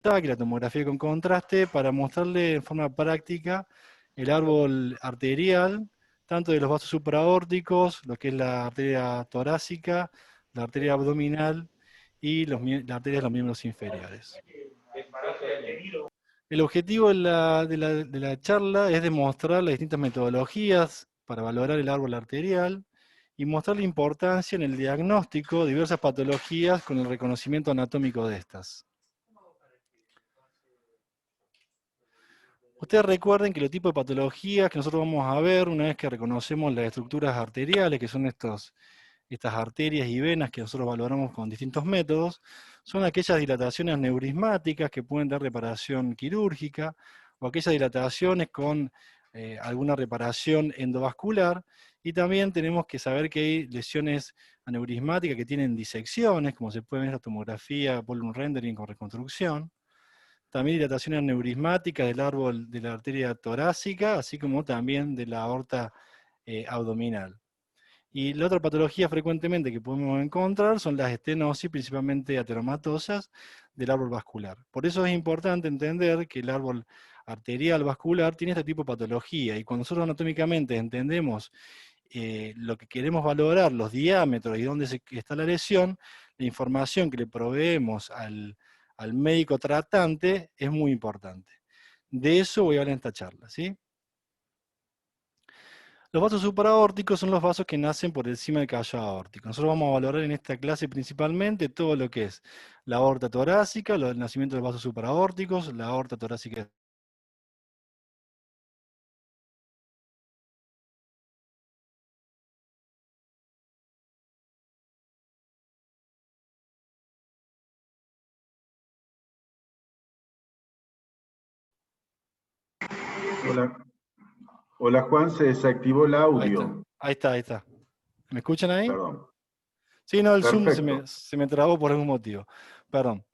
que la tomografía con contraste, para mostrarle en forma práctica el árbol arterial, tanto de los vasos supraórticos, lo que es la arteria torácica, la arteria abdominal y la arteria de los miembros inferiores. El objetivo de la charla es demostrar las distintas metodologías para valorar el árbol arterial y mostrar la importancia en el diagnóstico de diversas patologías con el reconocimiento anatómico de estas. Ustedes recuerden que los tipos de patologías que nosotros vamos a ver una vez que reconocemos las estructuras arteriales, que son estas arterias y venas que nosotros valoramos con distintos métodos, son aquellas dilataciones neurismáticas que pueden dar reparación quirúrgica, o aquellas dilataciones con alguna reparación endovascular, y también tenemos que saber que hay lesiones aneurismáticas que tienen disecciones, como se puede ver en la tomografía, volume rendering con reconstrucción. También dilataciones neurismáticas del árbol de la arteria torácica, así como también de la aorta abdominal. Y la otra patología frecuentemente que podemos encontrar son las estenosis, principalmente ateromatosas, del árbol vascular. Por eso es importante entender que el árbol arterial vascular tiene este tipo de patología, y cuando nosotros anatómicamente entendemos lo que queremos valorar, los diámetros y dónde está la lesión, la información que le proveemos al médico tratante es muy importante. De eso voy a hablar en esta charla, ¿sí? Los vasos supraórticos son los vasos que nacen por encima del callo aórtico. Nosotros vamos a valorar en esta clase principalmente todo lo que es la aorta torácica, el nacimiento de los vasos supraórticos, la aorta torácica. Hola, hola Juan, se desactivó el Ahí está, audio. ahí está, ahí está. ¿Me escuchan ahí? Perdón. Sí, no, el Zoom Perfecto. se me trabó por algún motivo. Perdón.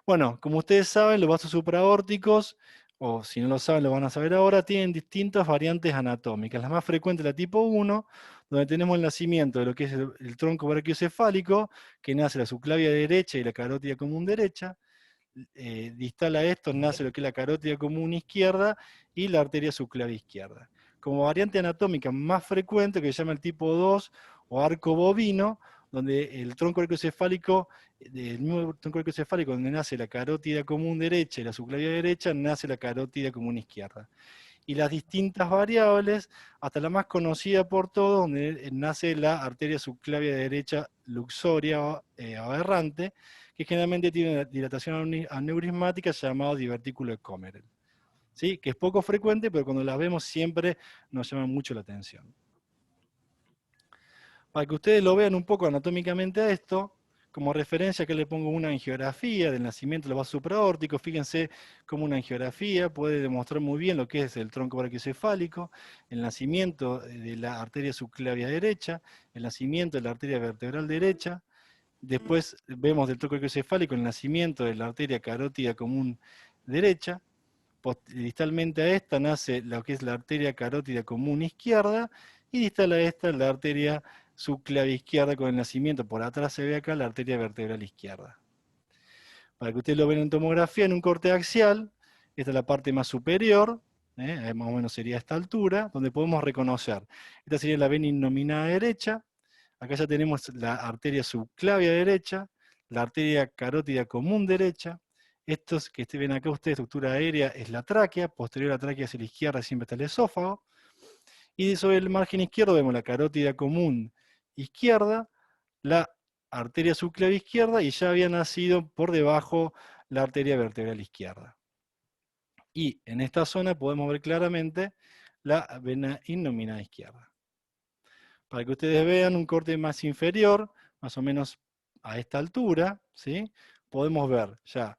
Bueno, como ustedes saben, los vasos supraórticos, o si no lo saben, lo van a saber ahora, tienen distintas variantes anatómicas. La más frecuente es la tipo 1, donde tenemos el nacimiento de lo que es el tronco brachiocefálico, que nace la subclavia derecha y la carótida común derecha. Distal a esto nace lo que es la carótida común izquierda y la arteria subclavia izquierda. Como variante anatómica más frecuente, que se llama el tipo 2 o arco bovino, donde el tronco brachiocefálico, el mismo tronco brachiocefálico donde nace la carótida común derecha y la subclavia derecha, nace la carótida común izquierda. Y las distintas variables, hasta la más conocida por todos, donde nace la arteria subclavia derecha luxoria o aberrante, que generalmente tiene una dilatación aneurismática llamado divertículo de Commerel. ¿Sí? Que es poco frecuente, pero cuando la vemos siempre nos llama mucho la atención. Para que ustedes lo vean un poco anatómicamente a esto, como referencia que le pongo una angiografía del nacimiento del vaso supraórtico. Fíjense cómo una angiografía puede demostrar muy bien lo que es el tronco brachiocefálico, el nacimiento de la arteria subclavia derecha, el nacimiento de la arteria vertebral derecha. Después vemos del tronco brachiocefálico el nacimiento de la arteria carótida común derecha. Distalmente a esta nace lo que es la arteria carótida común izquierda, y distal a esta la arteria subclavia izquierda con el nacimiento, por atrás se ve acá la arteria vertebral izquierda. Para que ustedes lo vean en tomografía, en un corte axial, esta es la parte más superior, más o menos sería esta altura, donde podemos reconocer. Esta sería la vena innominada derecha, acá ya tenemos la arteria subclavia derecha, la arteria carótida común derecha. Estos que ven acá ustedes, estructura aérea, es la tráquea, posterior a la tráquea hacia la izquierda siempre está el esófago, y sobre el margen izquierdo vemos la carótida común izquierda, la arteria subclavia izquierda, y ya había nacido por debajo la arteria vertebral izquierda. Y en esta zona podemos ver claramente la vena innominada izquierda. Para que ustedes vean un corte más inferior, más o menos a esta altura, ¿sí? Podemos ver ya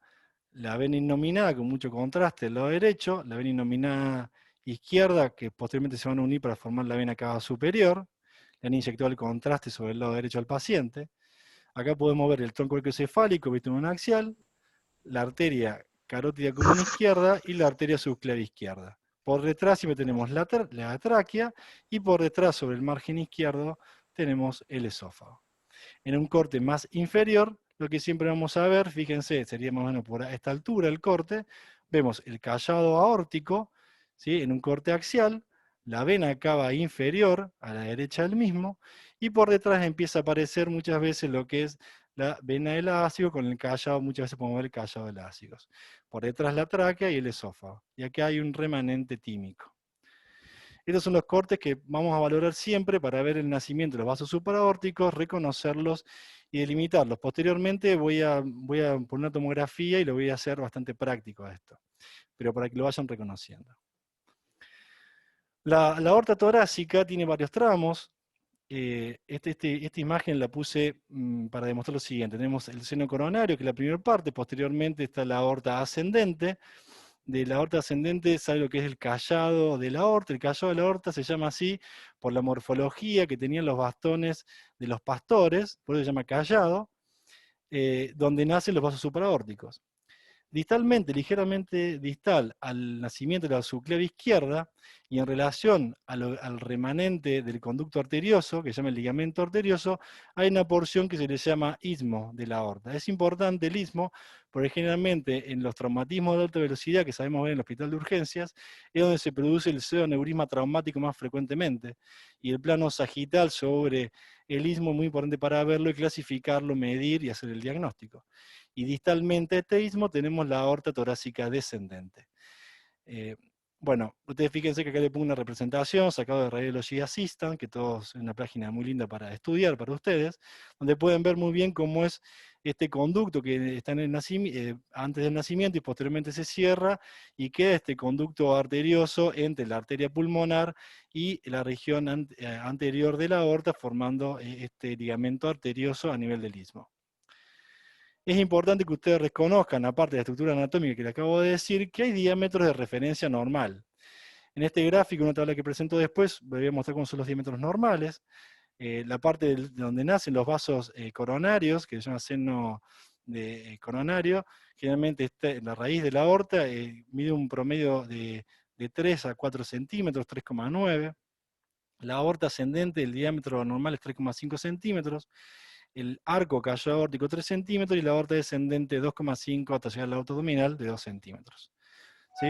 la vena innominada con mucho contraste del lado derecho, la vena innominada izquierda, que posteriormente se van a unir para formar la vena cava superior, le han inyectado el contraste sobre el lado derecho al paciente. Acá podemos ver el tronco brachiocefálico visto en un axial, la arteria carótida común izquierda y la arteria subclavia izquierda. Por detrás siempre tenemos la tráquea, y por detrás, sobre el margen izquierdo, tenemos el esófago. En un corte más inferior, lo que siempre vamos a ver, fíjense, sería más o menos por esta altura el corte, vemos el callado aórtico, ¿sí? En un corte axial, la vena cava inferior a la derecha del mismo, y por detrás empieza a aparecer muchas veces lo que es la vena del ácido con el callado, muchas veces podemos ver el callado del ácido. Por detrás la tráquea y el esófago. Y acá hay un remanente tímico. Estos son los cortes que vamos a valorar siempre para ver el nacimiento de los vasos supraórticos, reconocerlos y delimitarlos. Posteriormente voy a poner una tomografía y lo voy a hacer bastante práctico a esto, pero para que lo vayan reconociendo. La aorta torácica tiene varios tramos. Esta imagen la puse para demostrar lo siguiente. Tenemos el seno coronario, que es la primera parte, posteriormente está la aorta ascendente. De la aorta ascendente sale lo que es el callado de la aorta. El callado de la aorta se llama así por la morfología que tenían los bastones de los pastores, por eso se llama callado, donde nacen los vasos supraórticos. Distalmente, ligeramente distal al nacimiento de la subclave izquierda y en relación al remanente del conducto arterioso, que se llama el ligamento arterioso, hay una porción que se le llama istmo de la aorta. Es importante el istmo porque generalmente en los traumatismos de alta velocidad que sabemos ver en el hospital de urgencias es donde se produce el pseudoneurisma traumático más frecuentemente. Y el plano sagital sobre el istmo es muy importante para verlo y clasificarlo, medir y hacer el diagnóstico. Y distalmente a este istmo tenemos la aorta torácica descendente. Bueno, ustedes fíjense que acá le pongo una representación sacada de Radiology Assistant, que todos es una página muy linda para estudiar para ustedes, donde pueden ver muy bien cómo es este conducto que está en el antes del nacimiento y posteriormente se cierra, y queda este conducto arterioso entre la arteria pulmonar y la región anterior de la aorta, formando este ligamento arterioso a nivel del istmo. Es importante que ustedes reconozcan, aparte de la estructura anatómica que les acabo de decir, que hay diámetros de referencia normal. En este gráfico, una tabla que presento después, voy a mostrar cómo son los diámetros normales. La parte de donde nacen los vasos coronarios, que se llama seno coronario, generalmente está en la raíz de la aorta, mide un promedio de 3 a 4 centímetros, 3,9. La aorta ascendente, el diámetro normal es 3,5 centímetros. El arco callado aórtico 3 centímetros y la aorta descendente 2,5 hasta llegar a la aorta abdominal de 2 centímetros. ¿Sí?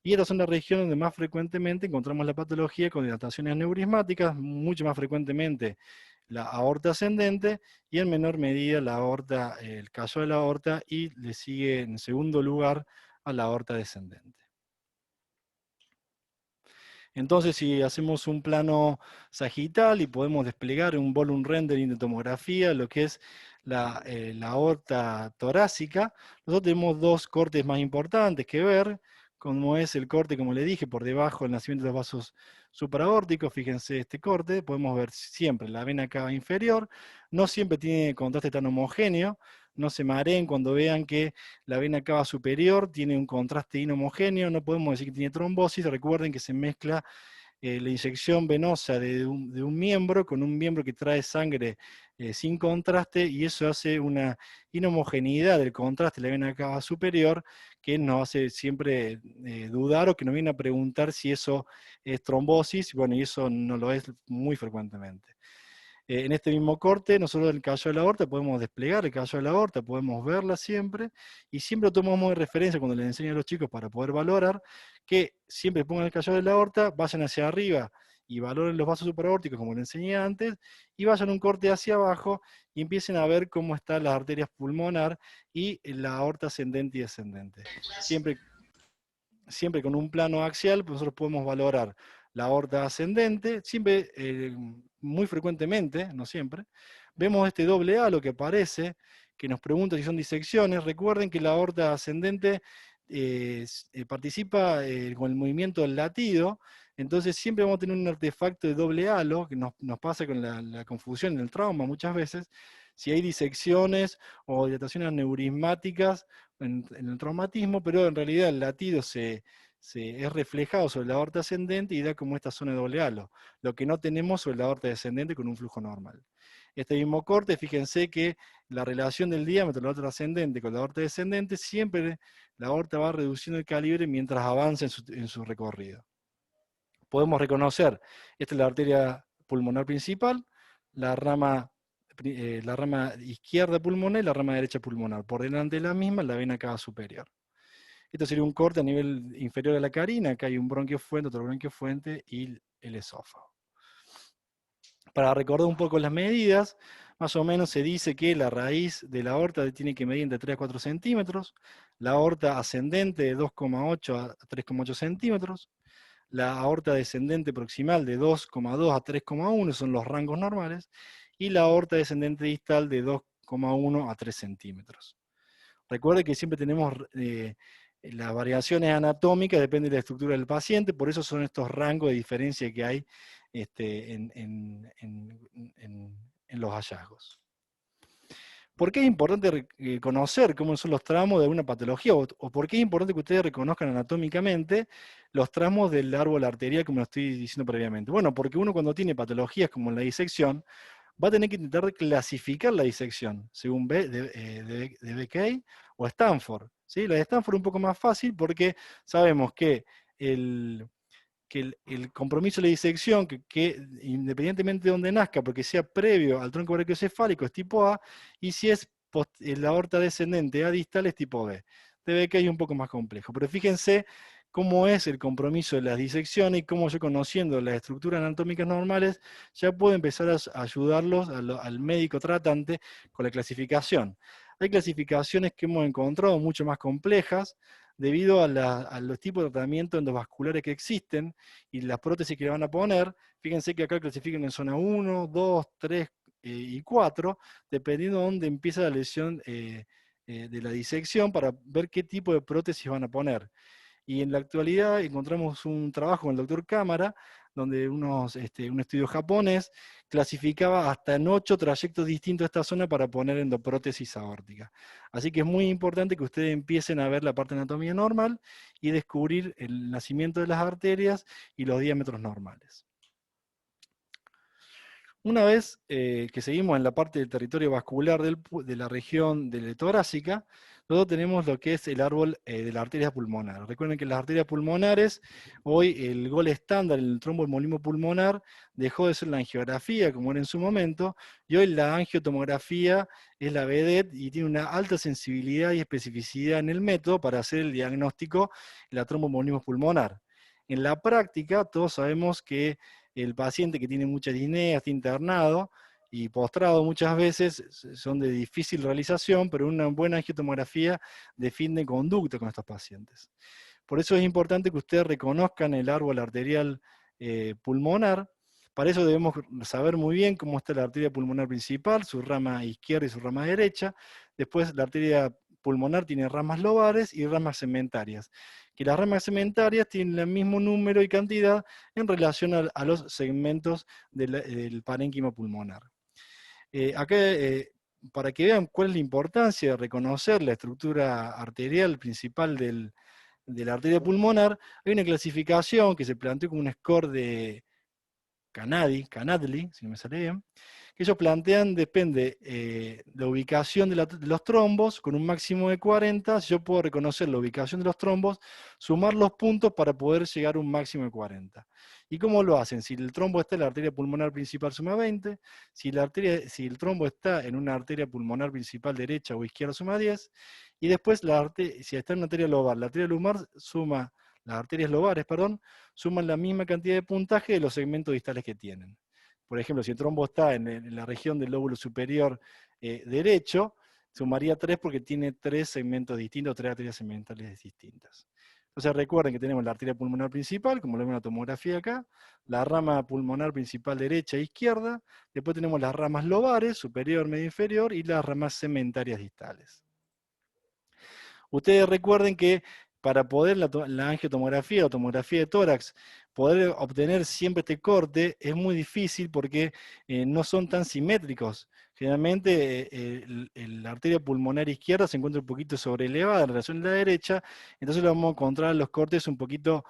Y estas son las regiones donde más frecuentemente encontramos la patología con dilataciones neurismáticas, mucho más frecuentemente la aorta ascendente y en menor medida la aorta, el callado de la aorta, y le sigue en segundo lugar a la aorta descendente. Entonces, si hacemos un plano sagital y podemos desplegar un volume rendering de tomografía, lo que es la aorta torácica, nosotros tenemos dos cortes más importantes que ver, como es el corte, como le dije, por debajo del nacimiento de los vasos supraórticos. Fíjense este corte, podemos ver siempre la vena cava inferior, no siempre tiene contraste tan homogéneo, no se mareen cuando vean que la vena cava superior tiene un contraste inhomogéneo, no podemos decir que tiene trombosis. Recuerden que se mezcla la inyección venosa de un miembro con un miembro que trae sangre sin contraste, y eso hace una inhomogeneidad del contraste de la vena cava superior que nos hace siempre dudar, o que nos viene a preguntar si eso es trombosis. Bueno, y eso no lo es muy frecuentemente. En este mismo corte, nosotros el callo de la aorta podemos desplegar el callo de la aorta, podemos verla siempre, y siempre lo tomamos de referencia cuando les enseño a los chicos para poder valorar, que siempre pongan el callo de la aorta, vayan hacia arriba y valoren los vasos supraórticos como les enseñé antes, y vayan un corte hacia abajo y empiecen a ver cómo están las arterias pulmonar y la aorta ascendente y descendente. Siempre con un plano axial, pues nosotros podemos valorar la aorta ascendente, siempre, muy frecuentemente, no siempre, vemos este doble halo que aparece, que nos pregunta si son disecciones. Recuerden que la aorta ascendente participa con el movimiento del latido, entonces siempre vamos a tener un artefacto de doble halo, que nos pasa con la confusión en el trauma muchas veces, si hay disecciones o dilataciones aneurismáticas en el traumatismo, pero en realidad el latido es reflejado sobre la aorta ascendente y da como esta zona de doble halo, lo que no tenemos sobre la aorta descendente con un flujo normal. Este mismo corte, fíjense que la relación del diámetro de la aorta ascendente con la aorta descendente, siempre la aorta va reduciendo el calibre mientras avanza en su recorrido. Podemos reconocer, esta es la arteria pulmonar principal, la rama la rama izquierda pulmonar y la rama derecha pulmonar. Por delante de la misma, la vena cava superior. Esto sería un corte a nivel inferior a la carina. Acá hay un bronquiofuente, otro bronquiofuente y el esófago. Para recordar un poco las medidas, más o menos se dice que la raíz de la aorta tiene que medir entre 3 a 4 centímetros, la aorta ascendente de 2,8 a 3,8 centímetros, la aorta descendente proximal de 2,2 a 3,1 son los rangos normales, y la aorta descendente distal de 2,1 a 3 centímetros. Recuerde que siempre tenemos las variaciones anatómicas, depende de la estructura del paciente, por eso son estos rangos de diferencia que hay en los hallazgos. ¿Por qué es importante conocer cómo son los tramos de una patología? ¿O por qué es importante que ustedes reconozcan anatómicamente los tramos del árbol arterial, como lo estoy diciendo previamente? Bueno, porque uno cuando tiene patologías como la disección, va a tener que intentar clasificar la disección, según de Beckey o Stanford. ¿Sí? La de Stanford es un poco más fácil porque sabemos que el compromiso de la disección, que independientemente de donde nazca, porque sea previo al tronco brachiocefálico, es tipo A, y si es la aorta descendente A distal es tipo B. De Beckey es un poco más complejo, pero fíjense cómo es el compromiso de las disecciones y cómo yo, conociendo las estructuras anatómicas normales, ya puedo empezar a ayudarlos al médico tratante con la clasificación. Hay clasificaciones que hemos encontrado mucho más complejas debido a los tipos de tratamiento endovasculares que existen y las prótesis que le van a poner. Fíjense que acá clasifican en zona 1, 2, 3 y 4, dependiendo de dónde empieza la lesión de la disección para ver qué tipo de prótesis van a poner. Y en la actualidad encontramos un trabajo con el doctor Cámara, donde un estudio japonés clasificaba hasta en 8 trayectos distintos de esta zona para poner endoprótesis aórtica. Así que es muy importante que ustedes empiecen a ver la parte de anatomía normal y descubrir el nacimiento de las arterias y los diámetros normales. Una vez que seguimos en la parte del territorio vascular de la región torácica, luego tenemos lo que es el árbol de la arteria pulmonar. Recuerden que las arterias pulmonares, hoy el gol estándar en el tromboembolismo pulmonar dejó de ser la angiografía, como era en su momento, y hoy la angiotomografía es la vedette y tiene una alta sensibilidad y especificidad en el método para hacer el diagnóstico de la tromboembolismo pulmonar. En la práctica, todos sabemos que el paciente que tiene mucha disnea, está internado y postrado muchas veces, son de difícil realización, pero una buena angiotomografía define conducta con estos pacientes. Por eso es importante que ustedes reconozcan el árbol arterial pulmonar. Para eso debemos saber muy bien cómo está la arteria pulmonar principal, su rama izquierda y su rama derecha. Después la arteria pulmonar tiene ramas lobares y ramas segmentarias, que las ramas segmentarias tienen el mismo número y cantidad en relación a los segmentos del parénquima pulmonar. Acá, para que vean cuál es la importancia de reconocer la estructura arterial principal de la arteria pulmonar, hay una clasificación que se planteó como un score de Canadli, si no me sale bien, que ellos plantean, depende la ubicación de los trombos, con un máximo de 40, si yo puedo reconocer la ubicación de los trombos, sumar los puntos para poder llegar a un máximo de 40. ¿Y cómo lo hacen? Si el trombo está en la arteria pulmonar principal, suma 20, si el trombo está en una arteria pulmonar principal derecha o izquierda, suma 10, y después si está en una arteria lobar, la arteria lumbar suma, las arterias lobares, perdón, suman la misma cantidad de puntaje de los segmentos distales que tienen. Por ejemplo, si el trombo está en la región del lóbulo superior derecho, sumaría 3 porque tiene 3 segmentos distintos, 3 arterias segmentales distintas. Entonces recuerden que tenemos la arteria pulmonar principal, como lo vemos en la tomografía acá, la rama pulmonar principal derecha e izquierda, después tenemos las ramas lobares, superior, medio, inferior, y las ramas segmentarias distales. Ustedes recuerden que para poder la angiotomografía o tomografía de tórax, poder obtener siempre este corte es muy difícil porque no son tan simétricos. Generalmente la arteria pulmonar izquierda se encuentra un poquito sobrelevada en relación a la derecha, entonces lo vamos a encontrar en los cortes un poquito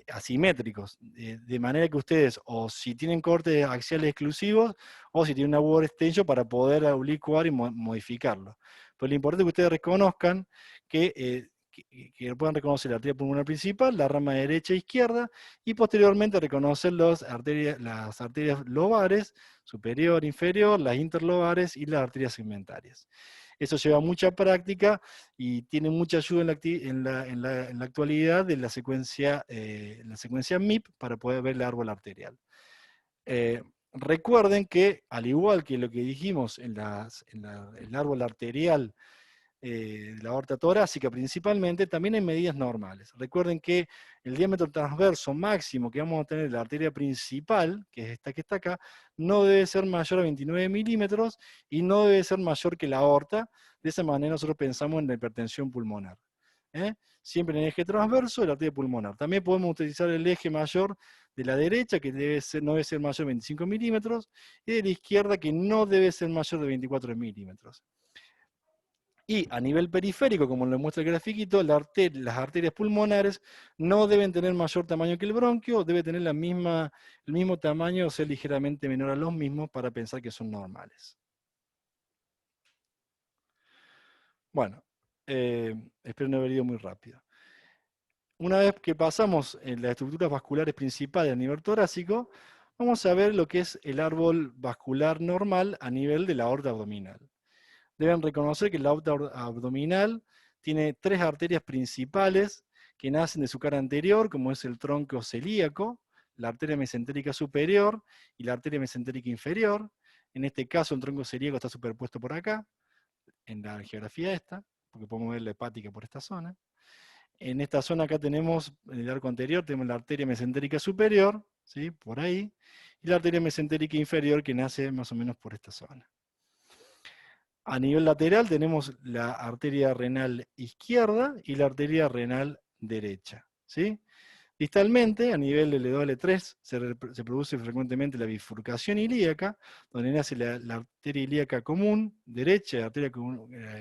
asimétricos, de manera que ustedes, o si tienen cortes axiales exclusivos, o si tienen una word extension para poder oblicuar y modificarlo. Pero lo importante es que ustedes reconozcan que que puedan reconocer la arteria pulmonar principal, la rama derecha e izquierda, y posteriormente reconocer las arterias lobares, superior, inferior, las interlobares y las arterias segmentarias. Eso lleva mucha práctica y tiene mucha ayuda en la actualidad de la secuencia MIP para poder ver el árbol arterial. Recuerden que, al igual que lo que dijimos en el árbol arterial de la aorta torácica principalmente, también hay medidas normales. Recuerden que el diámetro transverso máximo que vamos a tener en la arteria principal, que es esta que está acá, no debe ser mayor a 29 milímetros y no debe ser mayor que la aorta. De esa manera nosotros pensamos en la hipertensión pulmonar. Siempre en el eje transverso de la arteria pulmonar. También podemos utilizar el eje mayor de la derecha, que no debe ser mayor de 25 milímetros, y de la izquierda, que no debe ser mayor de 24 milímetros. Y a nivel periférico, como lo muestra el grafiquito, las arterias pulmonares no deben tener mayor tamaño que el bronquio, debe tener el mismo tamaño o ser ligeramente menor a los mismos para pensar que son normales. Bueno, espero no haber ido muy rápido. Una vez que pasamos en las estructuras vasculares principales a nivel torácico, vamos a ver lo que es el árbol vascular normal a nivel de la aorta abdominal. Deben reconocer que la aorta abdominal tiene tres arterias principales que nacen de su cara anterior, como es el tronco celíaco, la arteria mesentérica superior y la arteria mesentérica inferior. En este caso el tronco celíaco está superpuesto por acá, en la geografía esta, porque podemos ver la hepática por esta zona. En esta zona acá tenemos, en el arco anterior, tenemos la arteria mesentérica superior, ¿sí? Por ahí, y la arteria mesentérica inferior que nace más o menos por esta zona. A nivel lateral tenemos la arteria renal izquierda y la arteria renal derecha, ¿sí? Distalmente, a nivel L2-L3, se produce frecuentemente la bifurcación ilíaca, donde nace la arteria ilíaca común derecha y la arteria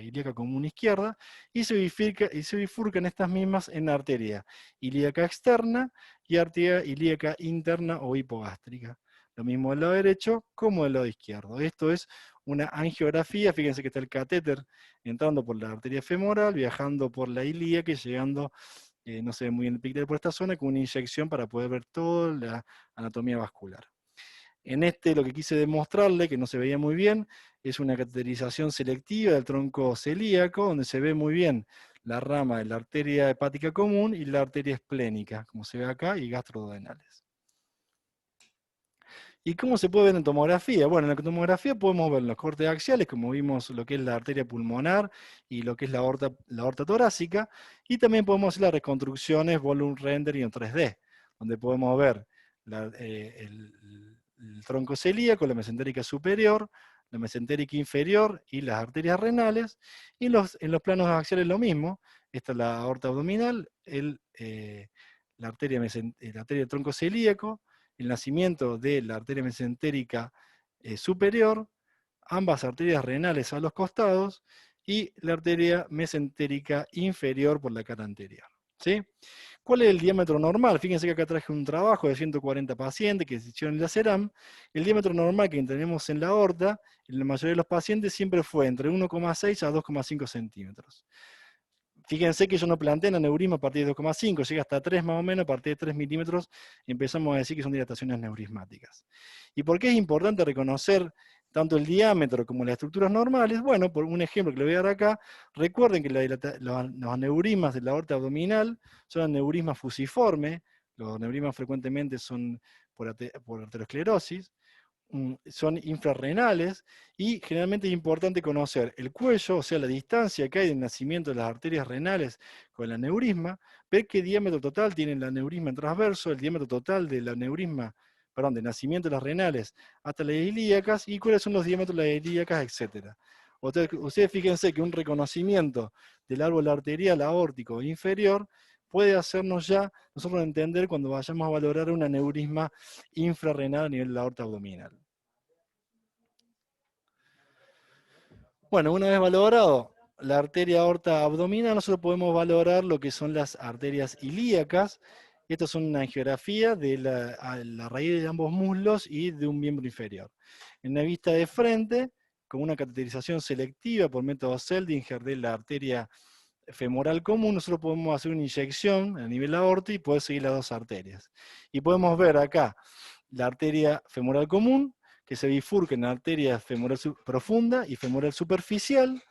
ilíaca común izquierda, y se bifurcan estas mismas en arteria ilíaca externa y arteria ilíaca interna o hipogástrica. Lo mismo del lado derecho como del lado izquierdo. Esto es una angiografía, fíjense que está el catéter entrando por la arteria femoral, viajando por la ilíaca y llegando, no se ve muy bien el pícter por esta zona, con una inyección para poder ver toda la anatomía vascular. En este lo que quise demostrarle, que no se veía muy bien, es una cateterización selectiva del tronco celíaco, donde se ve muy bien la rama de la arteria hepática común y la arteria esplénica, como se ve acá, y gastroduodenales. ¿Y cómo se puede ver en tomografía? Bueno, en la tomografía podemos ver los cortes axiales, como vimos lo que es la arteria pulmonar y lo que es la aorta torácica, y también podemos hacer las reconstrucciones volume rendering en 3D, donde podemos ver el tronco celíaco, la mesentérica superior, la mesentérica inferior y las arterias renales, y en los planos axiales lo mismo. Esta es la aorta abdominal, la arteria del tronco celíaco, el nacimiento de la arteria mesentérica superior, ambas arterias renales a los costados, y la arteria mesentérica inferior por la cara anterior. ¿Sí? ¿Cuál es el diámetro normal? Fíjense que acá traje un trabajo de 140 pacientes que se hicieron en la CERAM. El diámetro normal que tenemos en la aorta, en la mayoría de los pacientes, siempre fue entre 1,6 a 2,5 centímetros. Fíjense que yo no planteé aneurisma a partir de 2,5, llega hasta 3 más o menos, a partir de 3 milímetros empezamos a decir que son dilataciones neurismáticas. ¿Y por qué es importante reconocer tanto el diámetro como las estructuras normales? Bueno, por un ejemplo que le voy a dar acá, recuerden que los aneurismas de la aorta abdominal son aneurismas fusiformes, los aneurismas frecuentemente son por arteriosclerosis, son infrarrenales, y generalmente es importante conocer el cuello, o sea, la distancia que hay del nacimiento de las arterias renales con el aneurisma, ver qué diámetro total tiene el aneurisma en transverso, el diámetro total del aneurisma, perdón, de nacimiento de las renales hasta las ilíacas, y cuáles son los diámetros de las ilíacas, etc. Ustedes fíjense que un reconocimiento del árbol arterial aórtico inferior puede hacernos ya nosotros entender cuando vayamos a valorar un aneurisma infrarrenal a nivel de la aorta abdominal. Bueno, una vez valorado la arteria aorta abdominal, nosotros podemos valorar lo que son las arterias ilíacas. Esto es una angiografía de la raíz de ambos muslos y de un miembro inferior. En una vista de frente, con una cateterización selectiva por método Seldinger de la arteria femoral común, nosotros podemos hacer una inyección a nivel aorta y poder seguir las dos arterias. Y podemos ver acá la arteria femoral común, que se bifurca en la arteria femoral profunda y femoral superficial,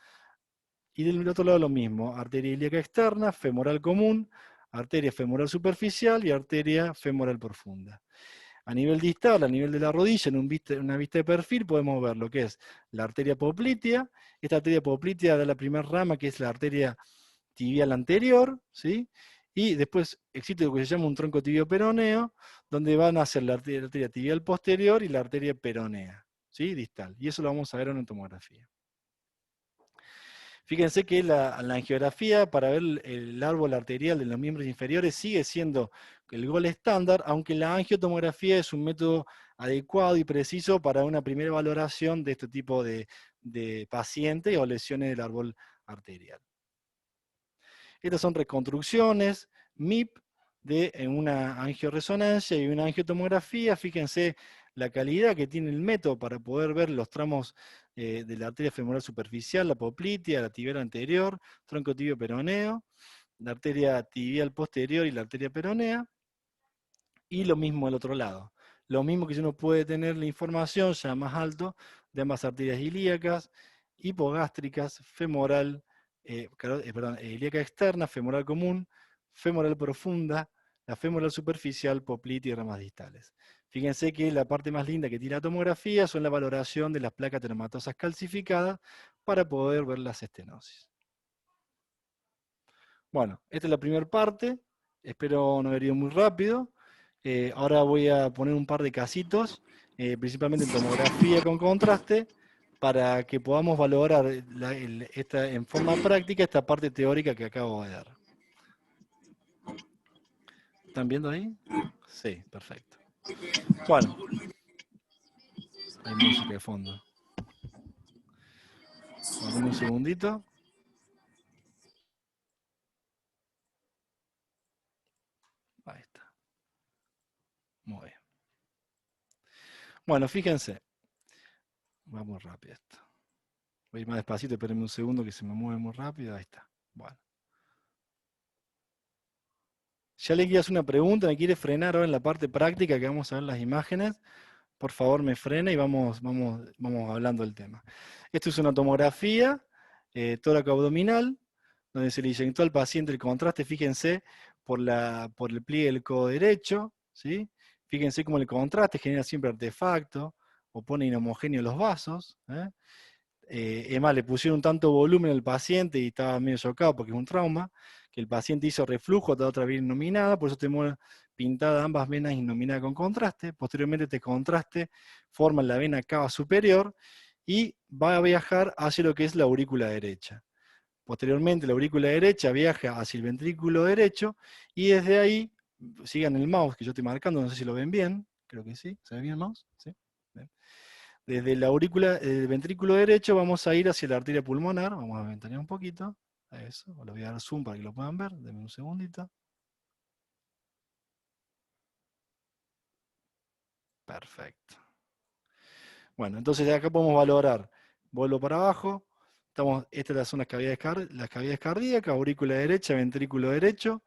y del otro lado lo mismo, arteria ilíaca externa, femoral común, arteria femoral superficial y arteria femoral profunda. A nivel distal, a nivel de la rodilla, en una vista de perfil, podemos ver lo que es la arteria poplitea. Esta arteria poplitea da la primera rama, que es la arteria tibial anterior, ¿sí? Y después existe lo que se llama un tronco tibio peroneo, donde van a ser la arteria tibial posterior y la arteria peronea, ¿sí? Distal. Y eso lo vamos a ver en una tomografía. Fíjense que la angiografía para ver el árbol arterial de los miembros inferiores sigue siendo el gol estándar, aunque la angiotomografía es un método adecuado y preciso para una primera valoración de este tipo de pacientes o lesiones del árbol arterial. Estas son reconstrucciones MIP en una angioresonancia y una angiotomografía. Fíjense la calidad que tiene el método para poder ver los tramos de la arteria femoral superficial, la poplitea, la tibial anterior, tronco tibio peroneo, la arteria tibial posterior y la arteria peronea, y lo mismo al otro lado. Lo mismo que uno puede tener la información ya más alto de ambas arterias ilíacas, hipogástricas, femoral, ilíaca externa, femoral común, femoral profunda, la femoral superficial, poplitea y ramas distales. Fíjense que la parte más linda que tiene la tomografía son la valoración de las placas teromatosas calcificadas para poder ver las estenosis. Bueno, esta es la primera parte, espero no haber ido muy rápido. Ahora voy a poner un par de casitos, principalmente en tomografía con contraste, para que podamos valorar en forma práctica esta parte teórica que acabo de dar. ¿Están viendo ahí? Sí, perfecto. Bueno, hay música de fondo. Dame un segundito. Ahí está. Muy bien. Bueno, fíjense. Va muy rápido esto. Voy a ir más despacito, espérenme un segundo que se me mueve muy rápido. Ahí está. Bueno. Si alguien quiere hacer una pregunta, me quiere frenar ahora en la parte práctica que vamos a ver las imágenes, por favor me frena y vamos hablando del tema. Esto es una tomografía tóraco abdominal, donde se le inyectó al paciente el contraste, fíjense, por el pliegue del codo derecho, ¿sí? Fíjense cómo el contraste genera siempre artefacto, o pone inhomogéneos los vasos. Es más, le pusieron tanto volumen al paciente y estaba medio chocado porque es un trauma, que el paciente hizo reflujo a otra vena innominada, por eso tenemos pintadas ambas venas innominadas con contraste. Posteriormente este contraste forma la vena cava superior y va a viajar hacia lo que es la aurícula derecha. Posteriormente la aurícula derecha viaja hacia el ventrículo derecho y desde ahí, sigan el mouse que yo estoy marcando, no sé si lo ven bien, creo que sí, ¿se ve bien el mouse? ¿Sí? Bien. Desde la aurícula, el ventrículo derecho vamos a ir hacia la arteria pulmonar, vamos a ventanear un poquito, a eso, lo voy a dar zoom para que lo puedan ver, denme un segundito. Perfecto. Bueno, entonces de acá podemos valorar, vuelvo para abajo, estas son las cavidades cardíacas, aurícula derecha, ventrículo derecho,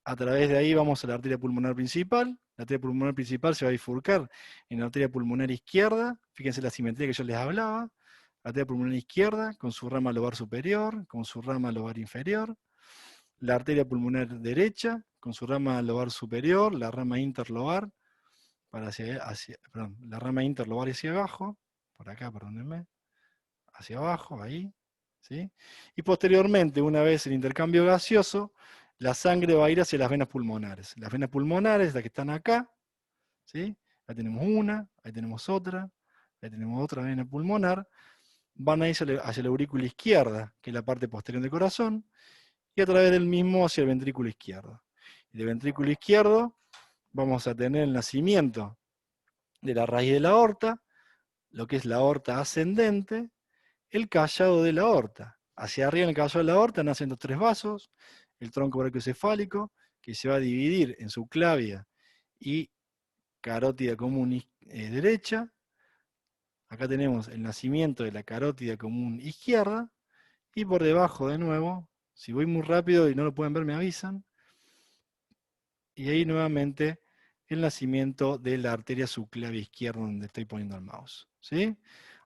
a través de ahí vamos a la arteria pulmonar principal, la arteria pulmonar principal se va a bifurcar en la arteria pulmonar izquierda, fíjense la simetría que yo les hablaba, la arteria pulmonar izquierda con su rama lobar superior, con su rama lobar inferior, la arteria pulmonar derecha con su rama lobar superior, la rama interlobar, la rama interlobar hacia abajo, por acá, perdónenme, hacia abajo, ahí, ¿sí? Y posteriormente, una vez el intercambio gaseoso, la sangre va a ir hacia las venas pulmonares. Las venas pulmonares, las que están acá, ¿sí? Ahí tenemos una, ahí tenemos otra, ahí tenemos otra vena pulmonar, van a ir hacia la aurícula izquierda, que es la parte posterior del corazón, y a través del mismo hacia el ventrículo izquierdo. Y del ventrículo izquierdo vamos a tener el nacimiento de la raíz de la aorta, lo que es la aorta ascendente, el callado de la aorta. Hacia arriba en el callado de la aorta nacen los tres vasos, el tronco brachiocefálico, que se va a dividir en subclavia y carótida común derecha. Acá tenemos el nacimiento de la carótida común izquierda, y por debajo de nuevo Si voy muy rápido y no lo pueden ver, me avisan. Y ahí nuevamente el nacimiento de la arteria subclavia izquierda donde estoy poniendo el mouse. ¿Sí?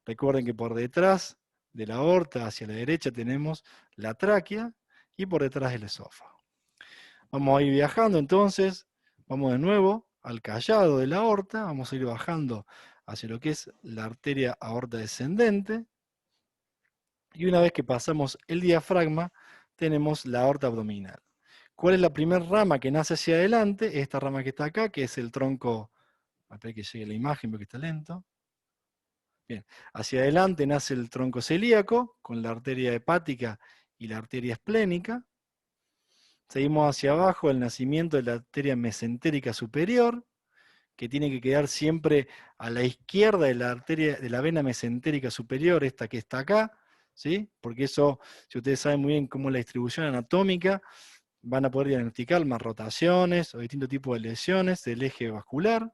Recuerden que por detrás de la aorta, hacia la derecha, tenemos la tráquea y por detrás el esófago. Vamos a ir viajando entonces, vamos de nuevo al callado de la aorta, vamos a ir bajando hacia lo que es la arteria aorta descendente, y una vez que pasamos el diafragma, tenemos la aorta abdominal. ¿Cuál es la primera rama que nace hacia adelante? Esta rama que está acá, que es el tronco, espera que llegue la imagen porque está lento. Bien, hacia adelante nace el tronco celíaco, con la arteria hepática y la arteria esplénica. Seguimos hacia abajo, el nacimiento de la arteria mesentérica superior, que tiene que quedar siempre a la izquierda de la arteria, de la vena mesentérica superior, esta que está acá, ¿sí? Porque eso, si ustedes saben muy bien cómo es la distribución anatómica, van a poder diagnosticar más rotaciones o distintos tipos de lesiones del eje vascular.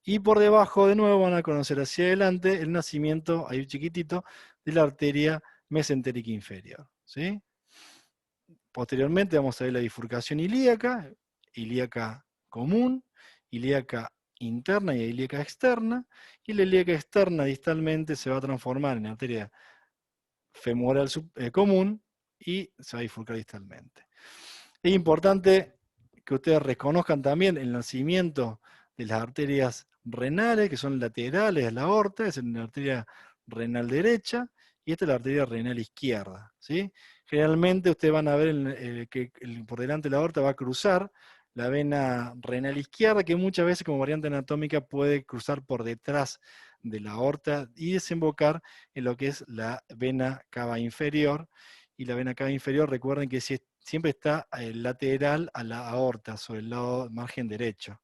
Y por debajo, de nuevo, van a conocer hacia adelante el nacimiento, ahí chiquitito, de la arteria mesentérica inferior, ¿sí? Posteriormente vamos a ver la bifurcación ilíaca común, ilíaca interna y ilíaca externa, y la ilíaca externa distalmente se va a transformar en arteria femoral común y se va a bifurcar distalmente. Es importante que ustedes reconozcan también el nacimiento de las arterias renales, que son laterales a la aorta, es la arteria renal derecha, y esta es la arteria renal izquierda, ¿sí? Generalmente ustedes van a ver que por delante de la aorta va a cruzar la vena renal izquierda, que muchas veces como variante anatómica puede cruzar por detrás de la aorta y desembocar en lo que es la vena cava inferior. Y la vena cava inferior, recuerden que siempre está lateral a la aorta, sobre el lado margen derecho.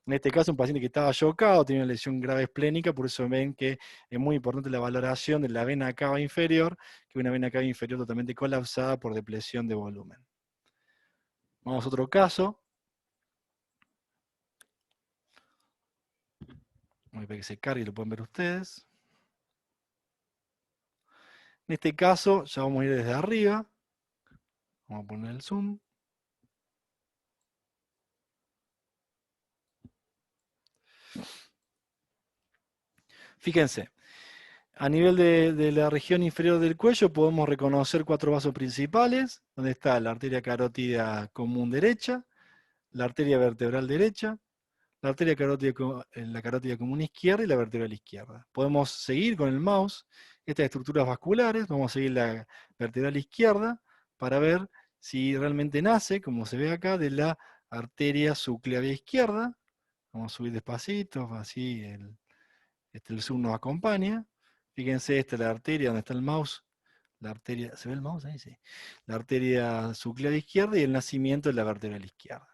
En este caso, un paciente que estaba chocado, tiene una lesión grave esplénica, por eso ven que es muy importante la valoración de la vena cava inferior, que es una vena cava inferior totalmente colapsada por depresión de volumen. Vamos a otro caso. Voy a ver que se cargue y lo pueden ver ustedes. En este caso, ya vamos a ir desde arriba. Vamos a poner el zoom. Fíjense, a nivel de la región inferior del cuello podemos reconocer 4 vasos principales, donde está la arteria carótida común derecha, la arteria vertebral derecha, la arteria carótida, la carótida común izquierda y la vertebral izquierda. Podemos seguir con el mouse estas estructuras vasculares, vamos a seguir la vertebral izquierda para ver si realmente nace, como se ve acá, de la arteria subclavia izquierda. Vamos a subir despacito, así el zoom nos acompaña. Fíjense, esta es la arteria donde está el mouse. La arteria, ¿se ve el mouse ahí? Sí. La arteria subclavia izquierda y el nacimiento de la vertebral izquierda.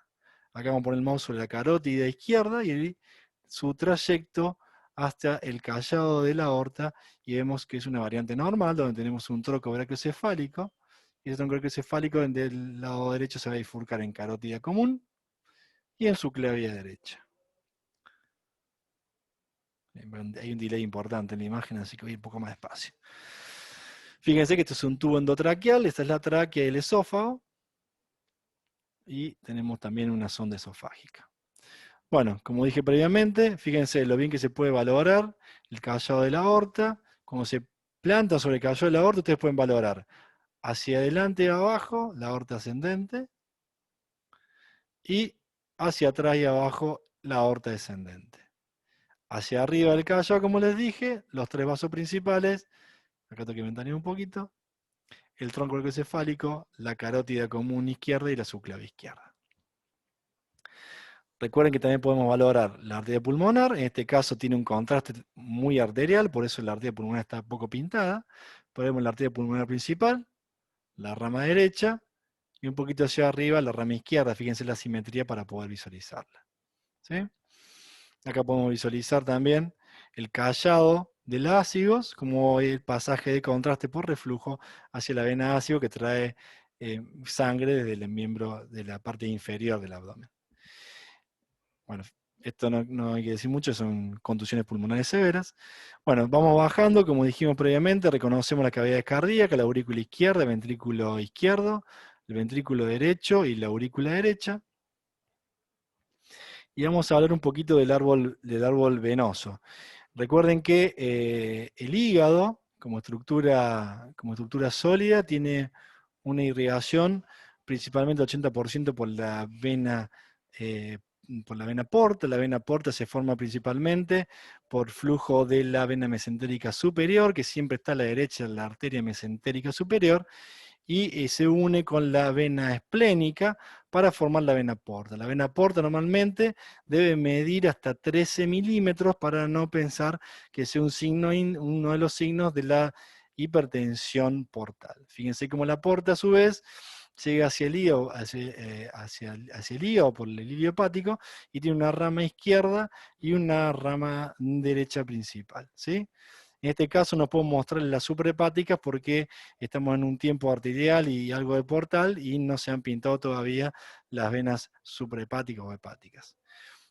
Acá vamos a poner el mouse sobre la carótida izquierda y su trayecto hasta el callado de la aorta, y vemos que es una variante normal, donde tenemos un tronco brachiocefálico, y ese tronco brachiocefálico del lado derecho se va a bifurcar en carótida común y en subclavia derecha. Hay un delay importante en la imagen, así que voy un poco más despacio. Fíjense que esto es un tubo endotraqueal, esta es la tráquea y el esófago, y tenemos también una sonda esofágica. Bueno, como dije previamente, fíjense lo bien que se puede valorar el callado de la aorta. Cuando se planta sobre el callado de la aorta, ustedes pueden valorar hacia adelante y abajo la aorta ascendente, y hacia atrás y abajo la aorta descendente. Hacia arriba del callado, como les dije, los 3 vasos principales, acá tengo que ventanear un poquito, el tronco brachiocefálico, la carótida común izquierda y la subclavia izquierda. Recuerden que también podemos valorar la arteria pulmonar, en este caso tiene un contraste muy arterial, por eso la arteria pulmonar está poco pintada. Ponemos la arteria pulmonar principal, la rama derecha, y un poquito hacia arriba la rama izquierda, fíjense la simetría para poder visualizarla. ¿Sí? Acá podemos visualizar también el callado del ácigos, como el pasaje de contraste por reflujo hacia la vena ácigo que trae sangre desde el miembro de la parte inferior del abdomen. Bueno, Esto no hay que decir mucho, son contusiones pulmonares severas. Bueno, vamos bajando, como dijimos previamente, reconocemos la cavidad cardíaca, la aurícula izquierda, el ventrículo izquierdo, el ventrículo derecho y la aurícula derecha. Y vamos a hablar un poquito del árbol venoso. Recuerden que el hígado, como estructura sólida, tiene una irrigación principalmente 80% eh, por la vena porta. La vena porta se forma principalmente por flujo de la vena mesentérica superior, que siempre está a la derecha de la arteria mesentérica superior, y se une con la vena esplénica para formar la vena porta. La vena porta normalmente debe medir hasta 13 milímetros para no pensar que sea uno de los signos de la hipertensión portal. Fíjense cómo la porta a su vez llega hacia el hígado, hacia el hígado por el hilio hepático y tiene una rama izquierda y una rama derecha principal, ¿sí? En este caso no puedo mostrarles las suprahepáticas porque estamos en un tiempo arterial y algo de portal y no se han pintado todavía las venas suprahepáticas o hepáticas.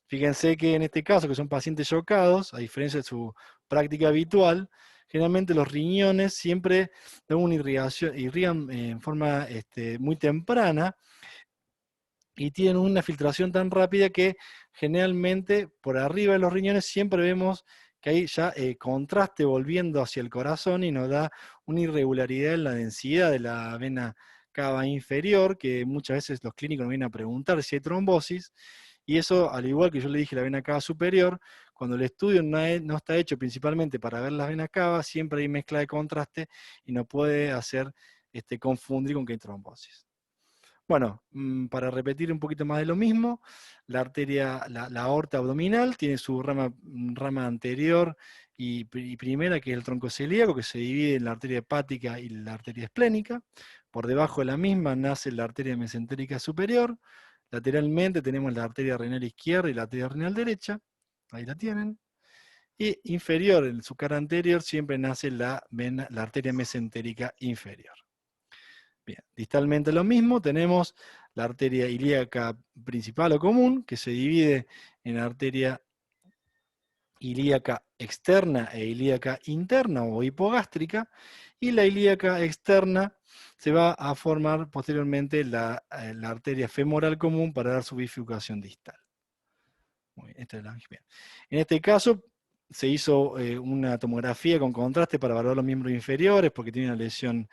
Fíjense que en este caso, que son pacientes chocados, a diferencia de su práctica habitual, generalmente los riñones siempre dan una irrigan en forma muy temprana y tienen una filtración tan rápida que generalmente por arriba de los riñones siempre vemos que hay ya contraste volviendo hacia el corazón y nos da una irregularidad en la densidad de la vena cava inferior, que muchas veces los clínicos nos vienen a preguntar si hay trombosis, y eso, al igual que yo le dije la vena cava superior, cuando el estudio no está hecho principalmente para ver las venas cava, siempre hay mezcla de contraste y nos puede hacer confundir con que hay trombosis. Bueno, para repetir un poquito más de lo mismo, la aorta abdominal tiene su rama anterior y primera, que es el tronco celíaco, que se divide en la arteria hepática y la arteria esplénica. Por debajo de la misma nace la arteria mesentérica superior. Lateralmente tenemos la arteria renal izquierda y la arteria renal derecha. Ahí la tienen. Y inferior, en su cara anterior, siempre nace la arteria mesentérica inferior. Bien, distalmente lo mismo, tenemos la arteria ilíaca principal o común, que se divide en arteria ilíaca externa e ilíaca interna o hipogástrica, y la ilíaca externa se va a formar posteriormente la arteria femoral común para dar su bifurcación distal. Muy bien, bien. En este caso se hizo una tomografía con contraste para evaluar los miembros inferiores, porque tiene una lesión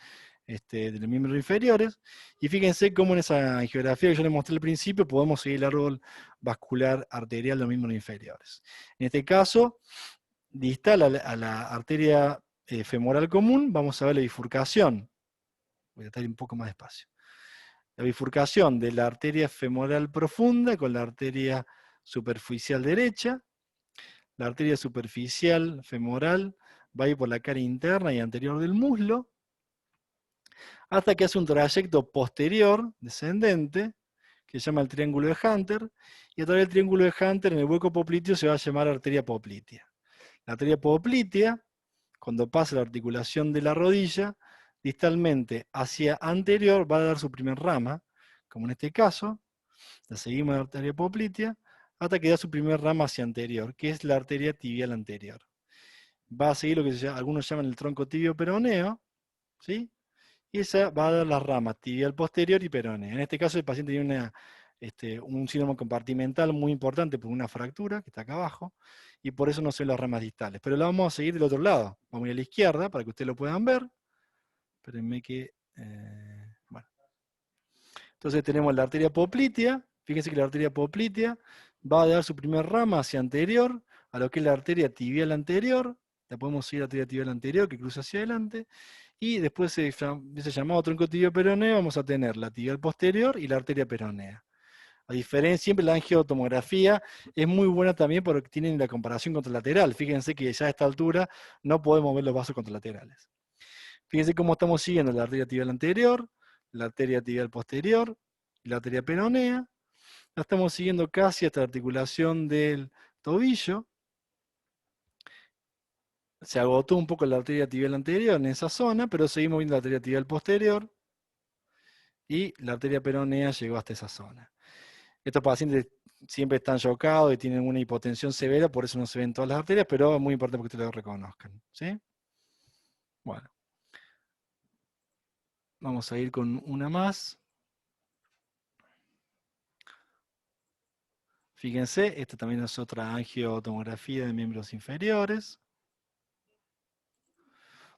de los miembros inferiores, y fíjense cómo en esa angiografía que yo les mostré al principio podemos seguir el árbol vascular arterial de los miembros inferiores. En este caso, distal a la arteria femoral común, vamos a ver la bifurcación. Voy a estar un poco más despacio. La bifurcación de la arteria femoral profunda con la arteria superficial derecha. La arteria superficial femoral va a ir por la cara interna y anterior del muslo, hasta que hace un trayecto posterior, descendente, que se llama el triángulo de Hunter, y a través del triángulo de Hunter en el hueco popliteo se va a llamar arteria poplitea. La arteria poplitea, cuando pasa la articulación de la rodilla, distalmente hacia anterior va a dar su primer rama, como en este caso, la seguimos en la arteria poplitea, hasta que da su primer rama hacia anterior, que es la arteria tibial anterior. Va a seguir lo que algunos llaman el tronco tibio peroneo, ¿sí? Y esa va a dar las ramas tibial posterior y peronea. En este caso el paciente tiene un síndrome compartimental muy importante por una fractura que está acá abajo, y por eso no se ven las ramas distales. Pero la vamos a seguir del otro lado. Vamos a ir a la izquierda para que ustedes lo puedan ver. Espérenme que... bueno. Entonces tenemos la arteria poplitea. Fíjense que la arteria poplitea va a dar su primer rama hacia anterior, a lo que es la arteria tibial anterior. La podemos seguir la arteria tibial anterior que cruza hacia adelante. Y después de ese llamado tronco tibio peroneo vamos a tener la tibial posterior y la arteria peronea. A diferencia, siempre la angiotomografía es muy buena también porque tienen la comparación contralateral. Fíjense que ya a esta altura no podemos ver los vasos contralaterales. Fíjense cómo estamos siguiendo la arteria tibial anterior, la arteria tibial posterior, la arteria peronea. La estamos siguiendo casi hasta la articulación del tobillo. Se agotó un poco la arteria tibial anterior en esa zona, pero seguimos viendo la arteria tibial posterior y la arteria peronea llegó hasta esa zona. Estos pacientes siempre están chocados y tienen una hipotensión severa, por eso no se ven todas las arterias, pero es muy importante que ustedes lo reconozcan. ¿Sí? Bueno, vamos a ir con una más. Fíjense, esta también es otra angiotomografía de miembros inferiores,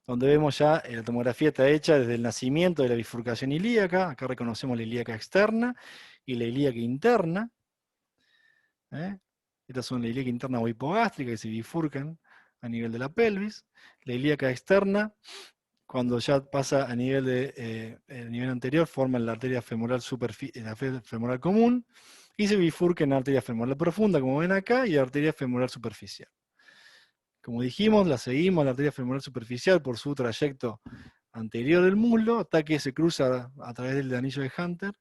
donde vemos ya la tomografía está hecha desde el nacimiento de la bifurcación ilíaca. Acá reconocemos la ilíaca externa y la ilíaca interna. ¿Eh? Estas son la ilíaca interna o hipogástrica que se bifurcan a nivel de la pelvis. La ilíaca externa, cuando ya pasa a nivel el nivel anterior, forma la arteria femoral, la femoral común y se bifurca en la arteria femoral profunda, como ven acá, y la arteria femoral superficial. Como dijimos, la seguimos la arteria femoral superficial por su trayecto anterior del muslo, hasta que se cruza a través del anillo de Hunter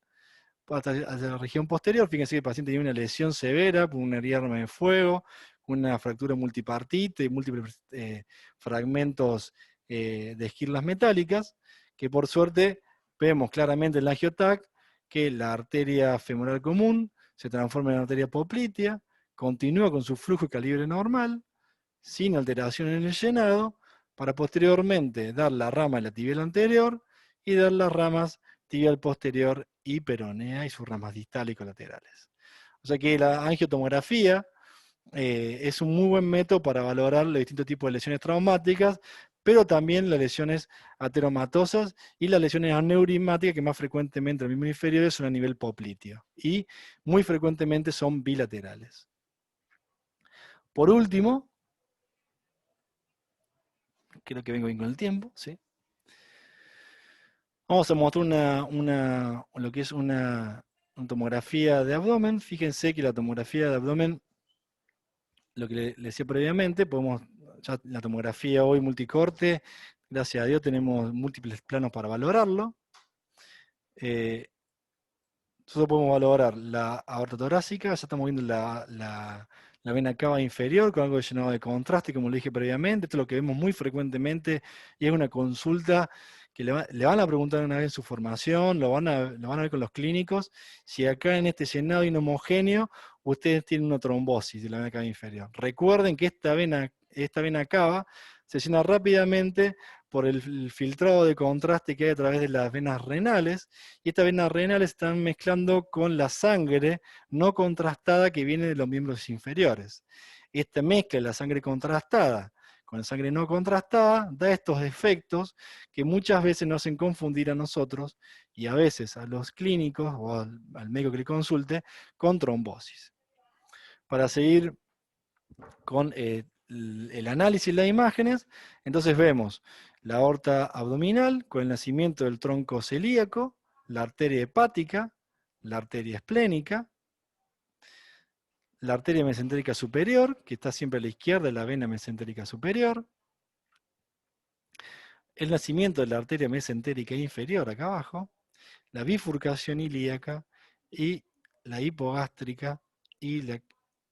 hacia la región posterior. Fíjense que el paciente tiene una lesión severa por una herida de arma de fuego, una fractura multipartite y múltiples fragmentos de esquirlas metálicas, que por suerte vemos claramente en la angiotac que la arteria femoral común se transforma en arteria poplitea, continúa con su flujo y calibre normal, sin alteración en el llenado, para posteriormente dar la rama de la tibial anterior y dar las ramas tibial posterior y peronea y sus ramas distales y colaterales. O sea que la angiotomografía es un muy buen método para valorar los distintos tipos de lesiones traumáticas, pero también las lesiones ateromatosas y las lesiones aneurismáticas que más frecuentemente en el miembro inferior son a nivel popliteo y muy frecuentemente son bilaterales. Por último, creo que vengo bien con el tiempo, ¿sí? Vamos a mostrar lo que es una tomografía de abdomen. Fíjense que la tomografía de abdomen, lo que le decía previamente, ya la tomografía hoy multicorte, gracias a Dios tenemos múltiples planos para valorarlo. Nosotros podemos valorar la aorta torácica, ya estamos viendo la vena cava inferior con algo llenado de contraste, como le dije previamente. Esto es lo que vemos muy frecuentemente y es una consulta que le van a preguntar una vez en su formación, lo van a ver con los clínicos, si acá en este llenado inhomogéneo ustedes tienen una trombosis de la vena cava inferior. Recuerden que esta vena cava se llena rápidamente por el filtrado de contraste que hay a través de las venas renales, y estas venas renales están mezclando con la sangre no contrastada que viene de los miembros inferiores. Esta mezcla de la sangre contrastada con la sangre no contrastada da estos efectos que muchas veces nos hacen confundir a nosotros y a veces a los clínicos o al médico que le consulte con trombosis. Para seguir con el análisis de las imágenes, entonces vemos la aorta abdominal con el nacimiento del tronco celíaco, la arteria hepática, la arteria esplénica, la arteria mesentérica superior, que está siempre a la izquierda de la vena mesentérica superior, el nacimiento de la arteria mesentérica inferior acá abajo, la bifurcación ilíaca y la hipogástrica y la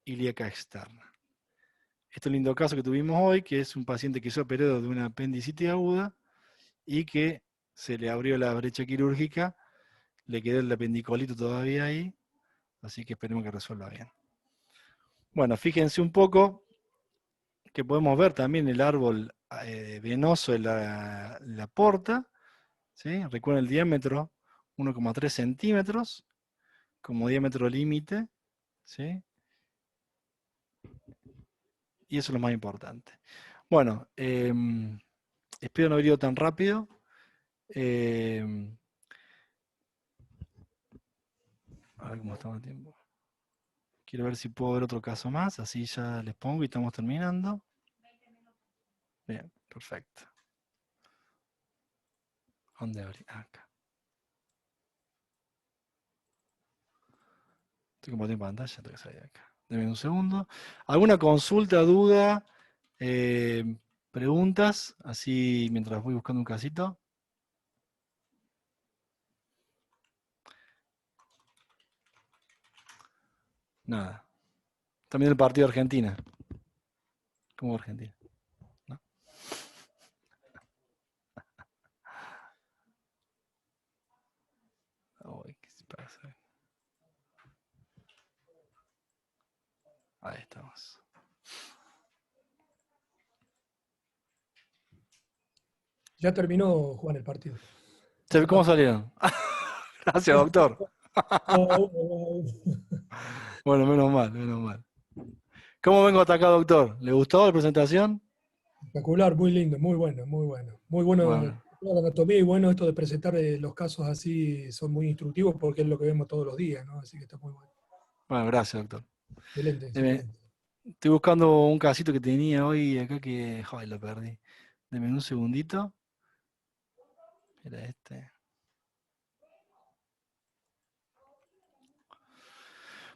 ilíaca externa. Este lindo caso que tuvimos hoy, que es un paciente que se operó de una apendicitis aguda y que se le abrió la brecha quirúrgica, le quedó el apendicolito todavía ahí, así que esperemos que resuelva bien. Bueno, fíjense un poco que podemos ver también el árbol venoso de la porta, ¿sí? Recuerden el diámetro, 1,3 centímetros como diámetro límite, ¿sí? Y eso es lo más importante. Bueno, espero no haber ido tan rápido. A ver cómo estamos de tiempo. Quiero ver si puedo ver otro caso más, así ya les pongo y estamos terminando. Bien, perfecto. ¿Dónde abrí? Acá. Estoy compartiendo pantalla, tengo que salir de acá. Denme un segundo. ¿Alguna consulta, duda, preguntas? Así mientras voy buscando un casito. Nada. También el partido de Argentina. ¿Cómo Argentina? ¿No? Uy, ¿qué se pasa? Ahí estamos. Ya terminó, Juan, el partido. ¿Cómo salieron? Gracias, doctor. Bueno, menos mal, menos mal. ¿Cómo vengo hasta acá, doctor? ¿Le gustó la presentación? Espectacular, muy lindo, muy bueno, muy bueno. Muy bueno Bueno, la anatomía y bueno esto de presentar los casos así son muy instructivos porque es lo que vemos todos los días, ¿no? Así que está muy bueno. bueno, gracias, doctor. Excelente, Deme- excelente. Estoy buscando un casito que tenía hoy acá que... Ay, lo perdí. Deme un segundito. Era este.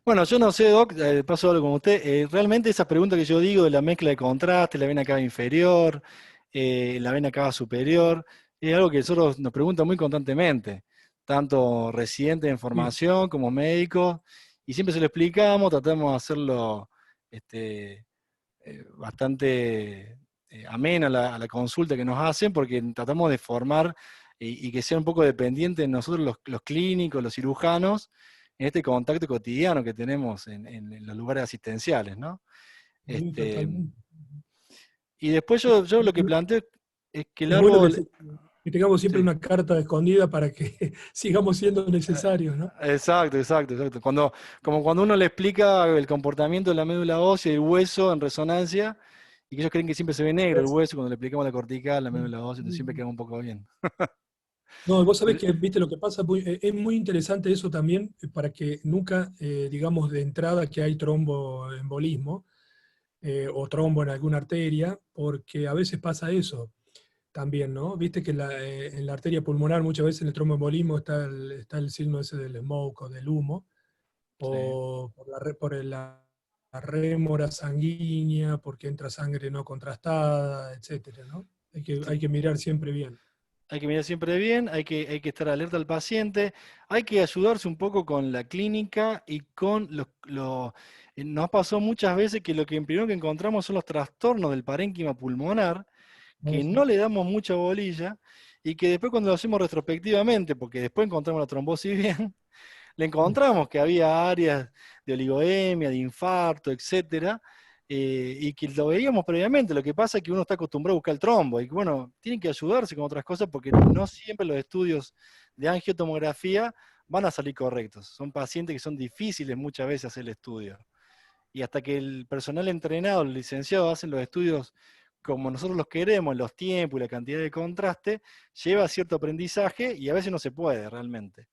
Bueno, yo no sé, Doc, paso algo con usted. Realmente esa pregunta que yo digo de la mezcla de contraste, la vena cava inferior, la vena cava superior, es algo que nosotros nos preguntan muy constantemente, tanto residentes en Sí, formación como médicos, y siempre se lo explicamos, tratamos de hacerlo este, bastante amena a la consulta que nos hacen, porque tratamos de formar y que sea un poco dependiente de nosotros los clínicos, los cirujanos, en este contacto cotidiano que tenemos en los lugares asistenciales, ¿no? sí, Este, totalmente. y después Es yo lo que planteo es que el bueno árbol... que tengamos siempre Sí, una carta escondida para que sigamos siendo necesarios, ¿no? exacto, exacto, exacto. Como cuando uno le explica el comportamiento de la médula ósea y el hueso en resonancia, y que ellos creen que siempre se ve negro el hueso, cuando le explicamos la cortical, la médula ósea, entonces siempre queda un poco bien. No, vos sabés Pero- que, viste, lo que pasa, es muy interesante eso también, para que nunca, digamos, de entrada que hay tromboembolismo o trombo en alguna arteria, porque a veces pasa eso también, ¿no? Viste que en la arteria pulmonar muchas veces en el tromboembolismo está el signo ese del smoke o del humo, sí. o la rémora sanguínea, porque entra sangre no contrastada, etcétera, ¿no? Hay que mirar siempre bien. Hay que mirar siempre bien, hay que estar alerta al paciente, hay que ayudarse un poco con la clínica y con nos pasó muchas veces que lo que primero que encontramos son los trastornos del parénquima pulmonar, Ah, que sí. no le damos mucha bolilla y que después cuando lo hacemos retrospectivamente, porque después encontramos la trombosis bien, le encontramos que había áreas de oligoemia, de infarto, etcétera, y que lo veíamos previamente. Lo que pasa es que uno está acostumbrado a buscar el trombo, y que bueno, tienen que ayudarse con otras cosas porque no siempre los estudios de angiotomografía van a salir correctos. Son pacientes que son difíciles muchas veces hacer el estudio. Y hasta que el personal entrenado, el licenciado, hacen los estudios como nosotros los queremos, los tiempos y la cantidad de contraste, lleva cierto aprendizaje y a veces no se puede realmente.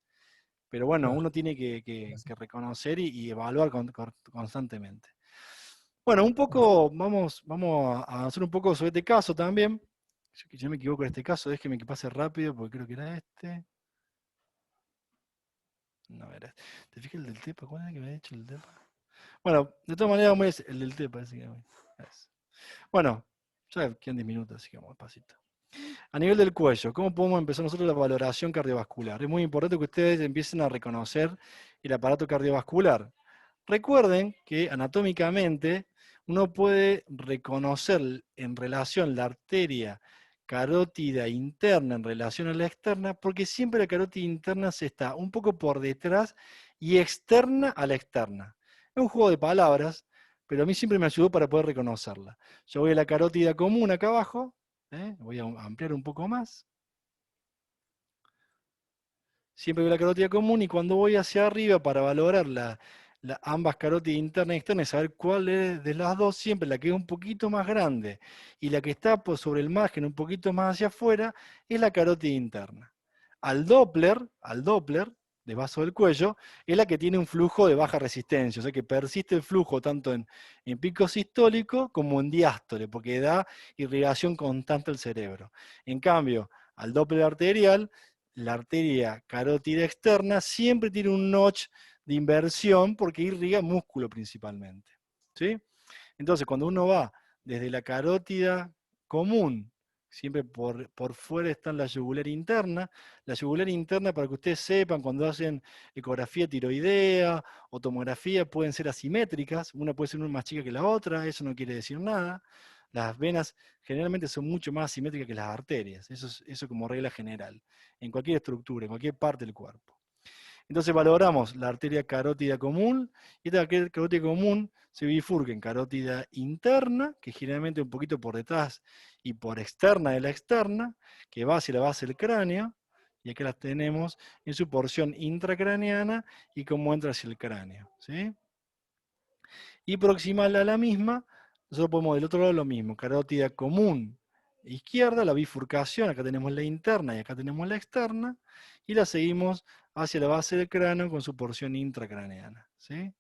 Pero bueno, Claro. uno tiene que reconocer y evaluar constantemente. Bueno, un poco, vamos a avanzar un poco sobre este caso también. Yo me equivoco en este caso, déjeme que pase rápido porque creo que era este. No era este. ¿Te fijas el del TEPA? ¿Cuál era el que me había dicho el TEPA? Bueno, de todas maneras, vamos a ir el del TEPA. Así que, bueno, ya quedan 10 minutos, así que vamos despacito. A nivel del cuello, ¿cómo podemos empezar nosotros la valoración cardiovascular? Es muy importante que ustedes empiecen a reconocer el aparato cardiovascular. Recuerden que anatómicamente uno puede reconocer en relación la arteria carótida interna en relación a la externa, porque siempre la carótida interna se está un poco por detrás y externa a la externa. Es un juego de palabras, pero a mí siempre me ayudó para poder reconocerla. Yo voy a la carótida común acá abajo, voy a ampliar un poco más. Siempre veo la carótida común y cuando voy hacia arriba para valorar ambas carótidas interna y externa y saber cuál es de las dos, siempre la que es un poquito más grande y la que está sobre el margen un poquito más hacia afuera es la carótida interna. Al Doppler de vaso del cuello, es la que tiene un flujo de baja resistencia, o sea que persiste el flujo tanto en pico sistólico como en diástole, porque da irrigación constante al cerebro. En cambio, al Doppler arterial, la arteria carótida externa siempre tiene un notch de inversión porque irriga músculo principalmente. ¿Sí? Entonces, cuando uno va desde la carótida común, siempre por fuera está la yugular interna. La yugular interna, para que ustedes sepan, cuando hacen ecografía tiroidea o tomografía, pueden ser asimétricas. Una puede ser una más chica que la otra, eso no quiere decir nada. Las venas generalmente son mucho más asimétricas que las arterias. Eso como regla general, en cualquier estructura, en cualquier parte del cuerpo. Entonces valoramos la arteria carótida común, y esta carótida común se bifurca en carótida interna, que generalmente un poquito por detrás y por externa de la externa, que va hacia la base del cráneo, y aquí las tenemos en su porción intracraneana y cómo entra hacia el cráneo, ¿sí? Y proximal a la misma, nosotros podemos del otro lado lo mismo, carótida común izquierda, la bifurcación, acá tenemos la interna y acá tenemos la externa, y la seguimos hacia la base del cráneo con su porción intracraneana, ¿sí?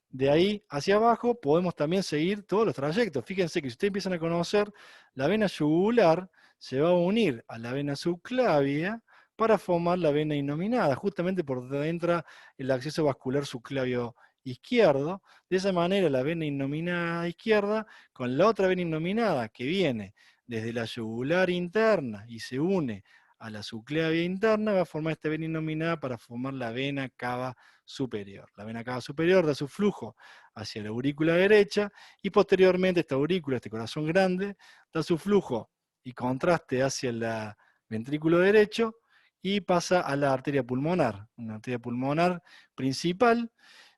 De ahí hacia abajo podemos también seguir todos los trayectos. Fíjense que si ustedes empiezan a conocer, la vena yugular se va a unir a la vena subclavia para formar la vena innominada, justamente por donde entra el acceso vascular subclavio izquierdo. De esa manera la vena innominada izquierda con la otra vena innominada que viene desde la yugular interna y se une a la subclavia interna, va a formar esta vena innominada para formar la vena cava superior. La vena cava superior da su flujo hacia la aurícula derecha y posteriormente esta aurícula, este corazón grande, da su flujo y contraste hacia el ventrículo derecho y pasa a la arteria pulmonar, una arteria pulmonar principal.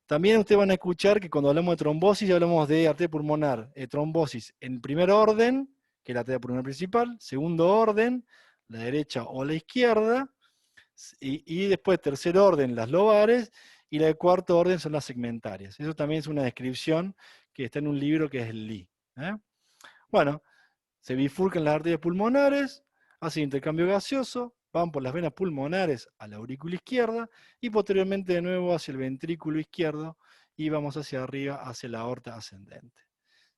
También ustedes van a escuchar que cuando hablamos de trombosis hablamos de arteria pulmonar, trombosis en primer orden, que es la arteria pulmonar principal, segundo orden, la derecha o la izquierda, y después tercer orden, las lobares, y la de cuarto orden son las segmentarias. Eso también es una descripción que está en un libro que es el Lee. Bueno, se bifurcan las arterias pulmonares, hacen intercambio gaseoso, van por las venas pulmonares a la aurícula izquierda, y posteriormente de nuevo hacia el ventrículo izquierdo, y vamos hacia arriba, hacia la aorta ascendente.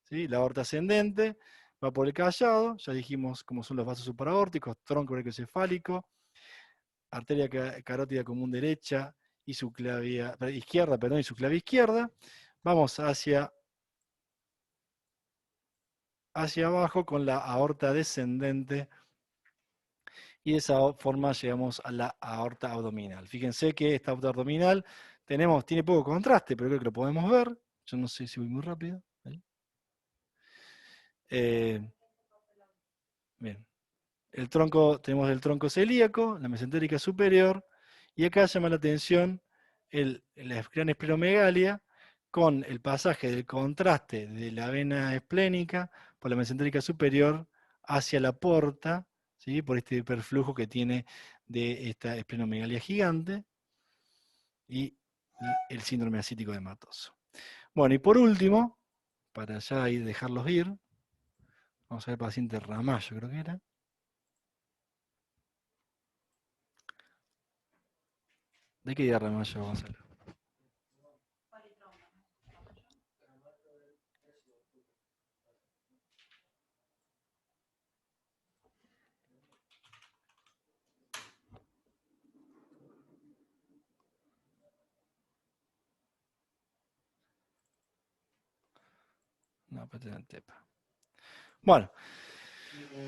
¿Sí? La aorta ascendente va por el callado, ya dijimos cómo son los vasos supraórticos, tronco brachiocefálico, arteria carótida común derecha y subclavia izquierda, perdón, y subclavia izquierda. Vamos hacia abajo con la aorta descendente y de esa forma llegamos a la aorta abdominal. Fíjense que esta aorta abdominal tiene poco contraste, pero creo que lo podemos ver. Yo no sé si voy muy rápido. Bien. Tenemos el tronco celíaco, la mesentérica superior, y acá llama la atención la gran esplenomegalia con el pasaje del contraste de la vena esplénica por la mesentérica superior hacia la porta, ¿sí? Por este hiperflujo que tiene de esta esplenomegalia gigante y el síndrome ascítico de Matoso. Bueno, y por último, para ya ir dejarlos ir, vamos a ver el paciente Ramallo, creo que era. ¿De qué día Ramallo vamos a hablar? No, pero te tepa. Bueno,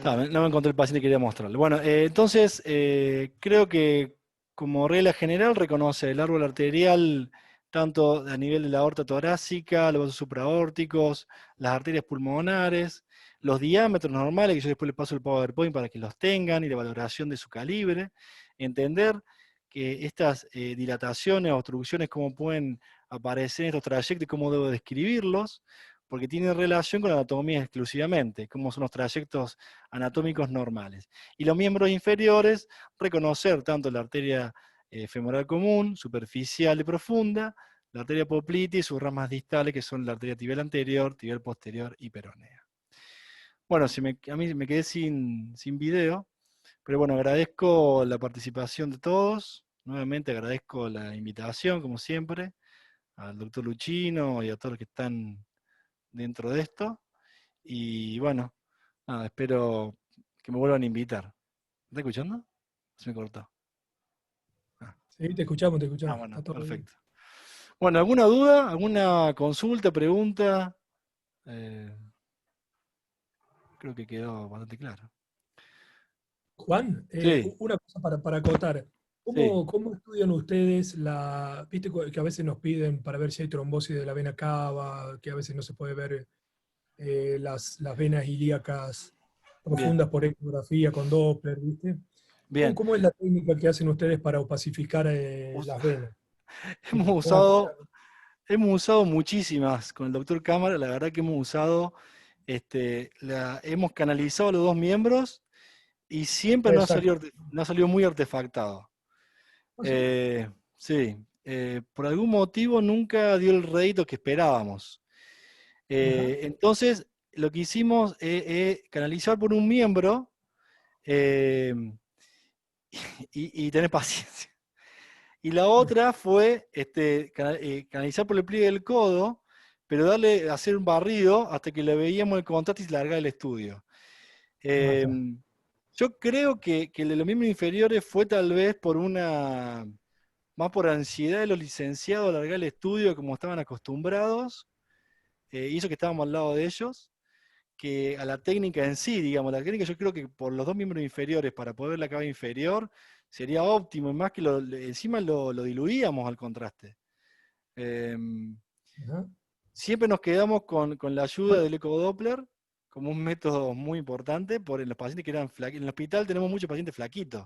no me encontré el paciente que quería mostrarle. Bueno, entonces creo que como regla general reconoce el árbol arterial tanto a nivel de la aorta torácica, los vasos supraórticos, las arterias pulmonares, los diámetros normales, que yo después les paso el PowerPoint para que los tengan, y la valoración de su calibre. Entender que estas dilataciones o obstrucciones, cómo pueden aparecer en estos trayectos y cómo debo describirlos, porque tienen relación con la anatomía exclusivamente, cómo son los trayectos anatómicos normales. Y los miembros inferiores, reconocer tanto la arteria femoral común, superficial y profunda, la arteria poplitea y sus ramas distales, que son la arteria tibial anterior, tibial posterior y peronea. Bueno, a mí me quedé sin video, pero bueno, agradezco la participación de todos. Nuevamente agradezco la invitación, como siempre, al doctor Luchino y a todos los que están dentro de esto. Y bueno, nada, espero que me vuelvan a invitar. ¿Está escuchando? Se me cortó. Sí, te escuchamos, te escuchamos. Bueno, Está todo bien. perfecto. Bueno, ¿alguna duda? ¿Alguna consulta, pregunta? Creo que quedó bastante claro. Juan, Sí, una cosa para acotar. sí. ¿Cómo estudian ustedes viste que a veces nos piden para ver si hay trombosis de la vena cava, que a veces no se puede ver las venas ilíacas Bien. profundas por ecografía con Doppler, ¿viste? Bien, ¿Cómo es la técnica que hacen ustedes para opacificar us- las venas? hemos ¿Cómo aplican? usado, hemos usado muchísimas con el doctor Cámara, la verdad que hemos usado, hemos canalizado los dos miembros y siempre Exacto. no ha salido muy artefactado. ¿Ah, sí? Sí, por algún motivo nunca dio el rédito que esperábamos. Ajá. Entonces, lo que hicimos es canalizar por un miembro eh, y tener paciencia. Y la otra fue canalizar por el pliegue del codo, pero hacer un barrido hasta que le veíamos el contraste y largar el estudio. Ah, Eh, está. yo creo que el de los miembros inferiores fue tal vez más por ansiedad de los licenciados a largar el estudio como estaban acostumbrados, hizo que estábamos al lado de ellos, que a la técnica en sí, digamos, la técnica yo creo que por los dos miembros inferiores, para poder ver la cava inferior, sería óptimo, y más que encima lo diluíamos al contraste. Eh, Ajá. siempre nos quedamos con la ayuda Bueno, del ecodoppler como un método muy importante por los pacientes que eran flaquitos. En el hospital tenemos muchos pacientes flaquitos.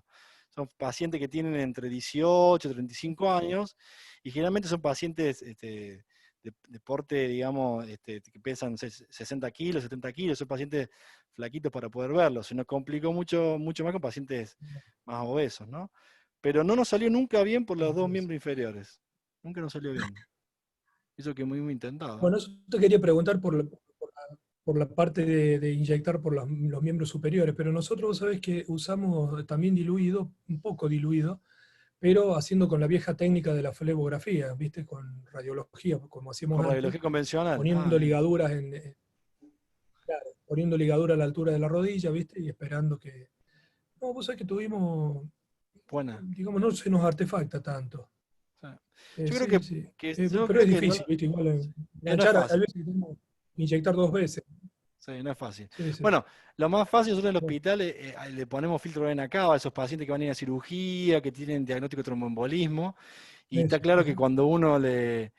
Son pacientes que tienen entre 18 y 35 años y generalmente son pacientes de porte, digamos, que pesan 60 kilos, 70 kilos. Son pacientes flaquitos para poder verlos. Se nos complicó mucho, mucho más con pacientes más obesos, ¿no? Pero no nos salió nunca bien por los dos miembros inferiores. Nunca nos salió bien. Eso que muy intentado. bueno, eso te quería preguntar por la parte de inyectar por los miembros superiores, pero nosotros, sabes que usamos también diluido, un poco diluido, pero haciendo con la vieja técnica de la flebografía, ¿viste? Con radiología, como hacíamos Con antes, radiología convencional. Ah, poniendo bien. ligaduras claro, poniendo ligadura a la altura de la rodilla, ¿viste? Y esperando que... No, vos sabés que tuvimos, Buena. digamos, no se nos artefacta tanto. Sí. Yo creo Sí, sí. yo Pero creo es que difícil, ¿viste? Igual no es enganchar, a fácil. veces tenemos que inyectar 2 veces. Sí, no es fácil. Sí, sí. Bueno, lo más fácil nosotros en el Bueno, hospital le ponemos filtro de vena cava a esos pacientes que van a ir a cirugía, que tienen diagnóstico de tromboembolismo. Y está eso. claro que Ajá. cuando uno eh,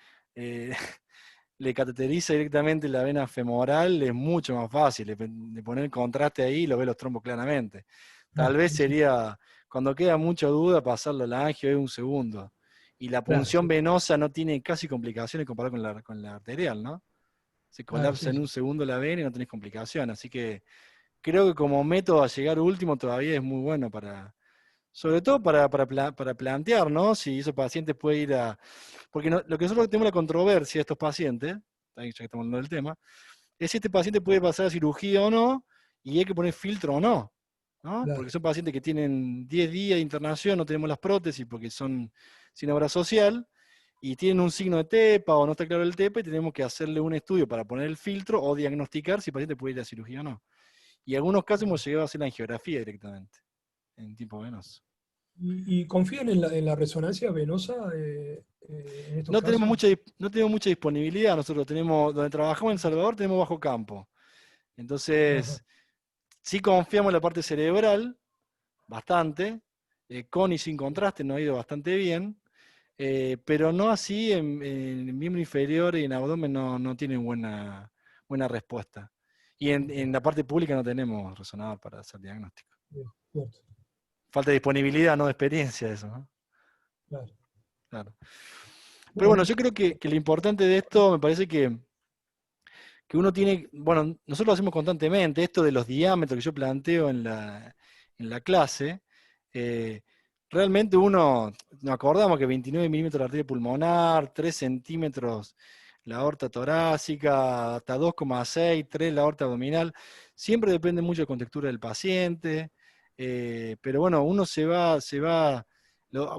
le cateteriza directamente la vena femoral es mucho más fácil. Le poner el contraste ahí y lo ve los trombos claramente. Tal vez Sí, sí. sería, cuando queda mucha duda, pasarlo a la angio de un segundo. Y la Claro, punción sí. venosa no tiene casi complicaciones comparado con la arterial, ¿no? Se Claro, colapsa sí, en sí. un segundo la vena y no tenés complicación. Así que creo que como método a llegar último todavía es muy bueno sobre todo para plantear, ¿no? Si esos pacientes pueden ir a... Porque lo que nosotros tenemos la controversia de estos pacientes, ya que estamos hablando del tema, es si este paciente puede pasar a cirugía o no, y hay que poner filtro o no, ¿no? Porque Claro. son pacientes que tienen 10 días de internación, no tenemos las prótesis porque son sin obra social, y tienen un signo de TEPA o no está claro el TEPA, y tenemos que hacerle un estudio para poner el filtro o diagnosticar si el paciente puede ir a cirugía o no. Y en algunos casos hemos llegado a hacer la angiografía directamente, en tipo venoso. ¿Y confían en la resonancia venosa en estos No tenemos casos? no tenemos mucha disponibilidad, nosotros tenemos, donde trabajamos en El Salvador tenemos bajo campo. Ajá, Entonces, sí confiamos en la parte cerebral, bastante, con y sin contraste nos ha ido bastante bien, pero no así en miembro inferior y en abdomen no tienen buena respuesta. Y en ok, la parte pública no tenemos resonador para hacer diagnóstico. bien, cierto, Falta de disponibilidad, no de experiencia eso, ¿no? claro. Claro. Pero bueno, Bueno, yo creo que lo importante de esto me parece que uno tiene, bueno, nosotros lo hacemos constantemente, esto de los diámetros que yo planteo en la clase, eh, realmente nos acordamos que 29 milímetros la arteria pulmonar, 3 centímetros la aorta torácica, hasta 2,6, 3 la aorta abdominal, siempre depende mucho de la contextura del paciente, pero bueno, uno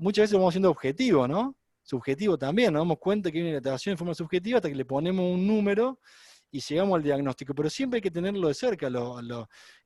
muchas veces lo vamos haciendo objetivo, ¿no? Subjetivo también, nos damos cuenta que hay una dilatación en forma subjetiva hasta que le ponemos un número y llegamos al diagnóstico, pero siempre hay que tenerlo de cerca.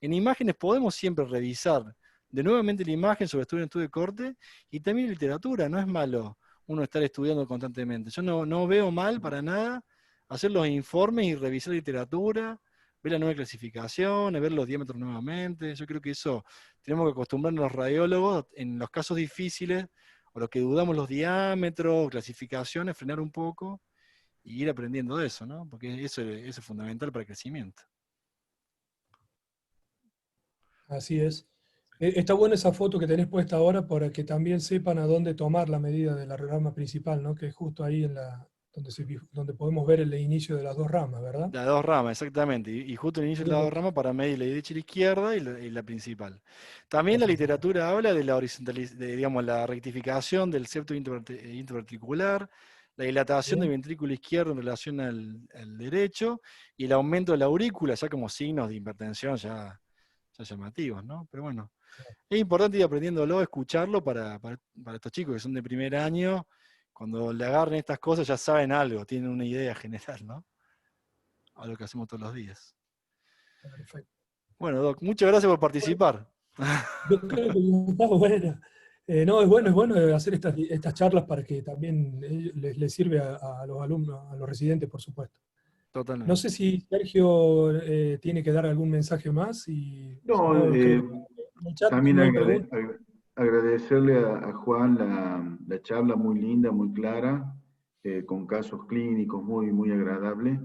En imágenes podemos siempre revisar de nuevamente la imagen sobre estudio de corte y también literatura, no es malo uno estar estudiando constantemente. Yo no veo mal para nada hacer los informes y revisar la literatura, ver la nueva clasificación, ver los diámetros nuevamente. Yo creo que eso tenemos que acostumbrarnos los radiólogos en los casos difíciles o los que dudamos los diámetros, clasificaciones, frenar un poco y ir aprendiendo de eso, ¿no? Porque eso es fundamental para el crecimiento. así es. Está buena esa foto que tenés puesta ahora para que también sepan a dónde tomar la medida de la rama principal, ¿no? Que es justo ahí donde podemos ver el inicio de las dos ramas, ¿verdad? Las dos ramas, exactamente. Y justo el inicio de las dos Bien, ramas para medir la derecha y la izquierda y la principal. También la la principal. literatura habla de la digamos, la rectificación del septo interventricular, la dilatación del Bien, ventrículo izquierdo en relación al derecho y el aumento de la aurícula, ya como signos de hipertensión ya llamativos, ¿no? Pero bueno, es importante ir aprendiéndolo, escucharlo para estos chicos que son de primer año. Cuando le agarren estas cosas ya saben algo, tienen una idea general, ¿no? A lo que hacemos todos los días. perfecto. Bueno, Doc, muchas gracias por Bueno, participar. yo creo que está buena. No, es bueno hacer estas charlas para que también les sirve a los alumnos, a los residentes, por supuesto. No sé Totalmente. si Sergio tiene que dar algún mensaje más y si No, no, creo que en el chat también no hay preguntas. agradecerle a Juan la charla muy linda, muy clara, con casos clínicos muy, muy agradables.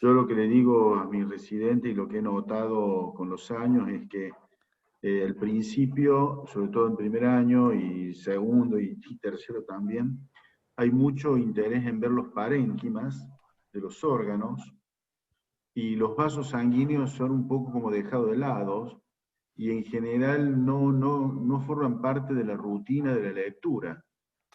Yo lo que le digo a mi residente y lo que he notado con los años es que al principio, sobre todo en primer año y segundo y tercero también, hay mucho interés en ver los parénquimas de los órganos y los vasos sanguíneos son un poco como dejados de lado y en general no forman parte de la rutina de la lectura.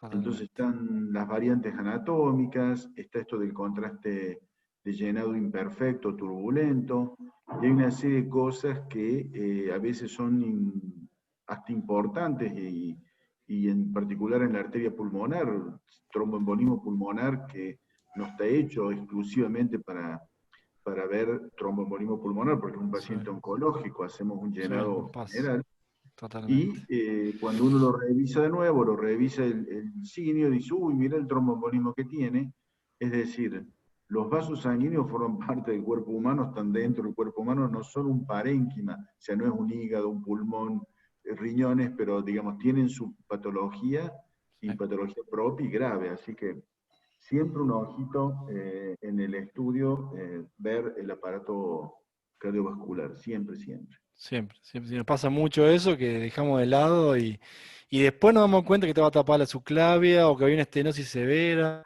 Entonces Totalmente. están las variantes anatómicas, está esto del contraste de llenado imperfecto, turbulento, y hay una serie de cosas que a veces son hasta importantes y en particular en la arteria pulmonar, tromboembolismo pulmonar que no está hecho exclusivamente para ver tromboembolismo pulmonar, porque es un Sí, paciente oncológico, hacemos un sí, llenado pasa. general, Totalmente. y cuando uno lo revisa de nuevo, lo revisa el signo, dice, uy, mira el tromboembolismo que tiene. Es decir, los vasos sanguíneos forman parte del cuerpo humano, están dentro del cuerpo humano, no son un parénquima, o sea, no es un hígado, un pulmón, riñones, pero digamos, tienen su patología y Sí. patología propia y grave. Así que siempre un ojito en el estudio, ver el aparato cardiovascular, siempre, siempre. Siempre, siempre. Sí, nos pasa mucho eso que dejamos de lado y después nos damos cuenta que te va a tapar la subclavia o que hay una estenosis severa.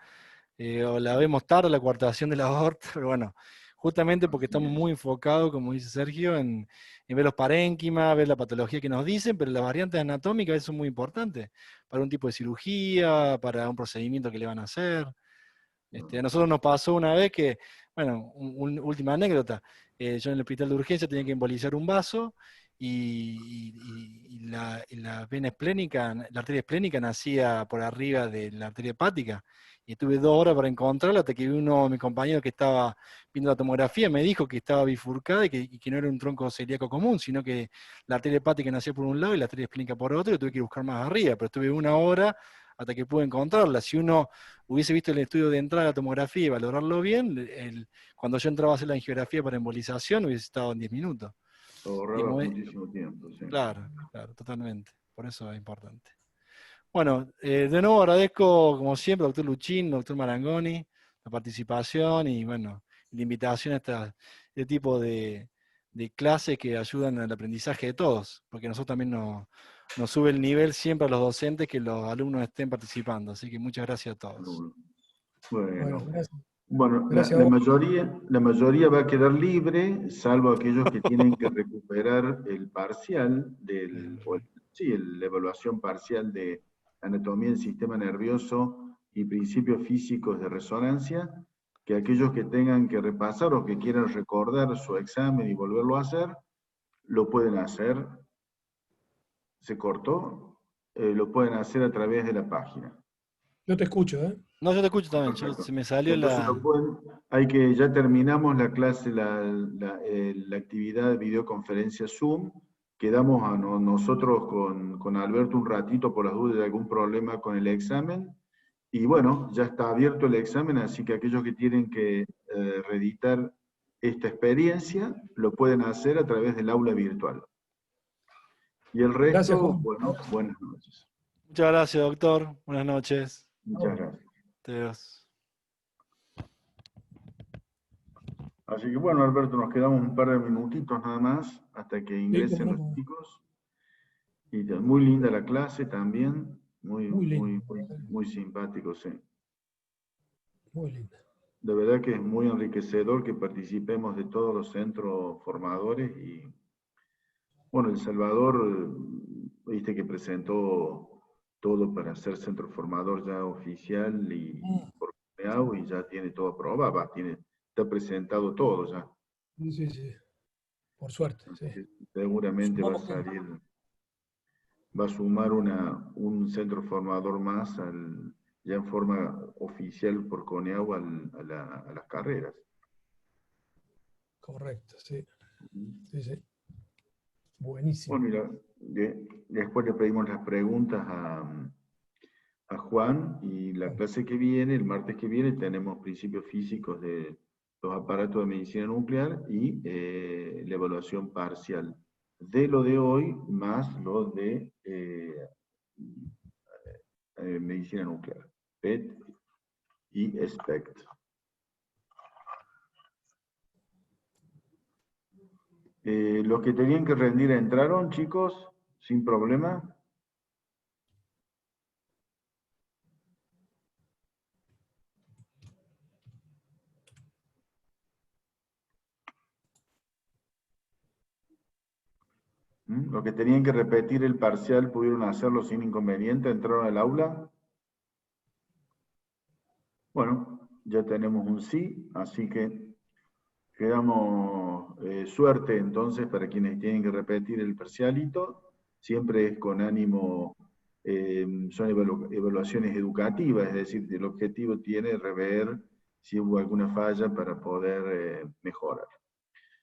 O la vemos tarde, la coartación de la aorta, pero bueno, justamente porque Así estamos es. muy enfocados, como dice Sergio, en ver los parénquimas, ver la patología que nos dicen, pero las variantes anatómicas eso es muy importante para un tipo de cirugía, para un procedimiento que le van a hacer. A nosotros nos pasó una vez que, bueno, última anécdota, yo en el hospital de urgencia tenía que embolizar un vaso y la vena esplénica, la arteria esplénica nacía por arriba de la arteria hepática. Y tuve 2 horas para encontrarla hasta que uno de mis compañeros que estaba viendo la tomografía me dijo que estaba bifurcada y que no era un tronco celíaco común, sino que la arteria hepática nacía por un lado y la arteria esplénica por otro, y tuve que buscar más arriba, pero estuve 1 hora hasta que pude encontrarla. Si uno hubiese visto el estudio de entrada de la tomografía y valorarlo bien, cuando yo entraba a hacer la angiografía para embolización hubiese estado en 10 minutos. Y Ahorrabas muchísimo tiempo, sí. claro, claro, totalmente. Por eso es importante. Bueno, de nuevo agradezco, como siempre, al doctor Luchín, doctor Marangoni, la participación y bueno, la invitación a este tipo de clases que ayudan al aprendizaje de todos, porque nosotros también nos sube el nivel siempre a los docentes que los alumnos estén participando. Así que muchas gracias a todos. Bueno, Bueno, gracias. bueno, Gracias a vos. la mayoría va a quedar libre, salvo aquellos que tienen que recuperar el parcial sí, la evaluación parcial de anatomía del sistema nervioso y principios físicos de resonancia, que aquellos que tengan que repasar o que quieran recordar su examen y volverlo a hacer, lo pueden hacer. Se cortó, lo pueden hacer a través de la página. Yo te escucho, ¿eh? No, yo te escucho también, Perfecto. se me salió Entonces la... lo pueden, ya terminamos la clase, la actividad de videoconferencia Zoom. Quedamos nosotros con Alberto un ratito por las dudas de algún problema con el examen. Y bueno, ya está abierto el examen, así que aquellos que tienen que reeditar esta experiencia lo pueden hacer a través del aula virtual. Y el Gracias, resto, Juan. bueno, buenas noches. Muchas gracias, doctor. Buenas noches. Muchas gracias. Adiós. Así que bueno, Alberto, nos quedamos un par de minutitos nada más hasta que Sí, cómo ingresen los no. chicos. Y muy linda la clase también, muy, Muy muy, linda. muy, muy simpático, sí. Muy linda. De verdad que es muy enriquecedor que participemos de todos los centros formadores y, bueno, El Salvador, viste que presentó todo para ser centro formador ya oficial y por CONEAU y ya tiene todo aprobado, está presentado todo ya. Sí, sí, sí. Por suerte, sí. Seguramente va a Sumamos gente. salir, va a sumar un centro formador más ya en forma oficial por CONEAU a las carreras. Correcto, sí. Sí, sí. Buenísimo. Bueno, mira, después le pedimos las preguntas a Juan y la clase que viene, el martes que viene, tenemos principios físicos de los aparatos de medicina nuclear y la evaluación parcial de lo de hoy más lo de medicina nuclear, PET y SPECT. Los que tenían que rendir entraron, chicos, sin problema. Los que tenían que repetir el parcial pudieron hacerlo sin inconveniente, entraron al aula. Bueno, ya tenemos un sí, así que quedamos suerte entonces para quienes tienen que repetir el parcialito. Siempre es con ánimo, son evaluaciones educativas, es decir, el objetivo tiene rever si hubo alguna falla para poder mejorar.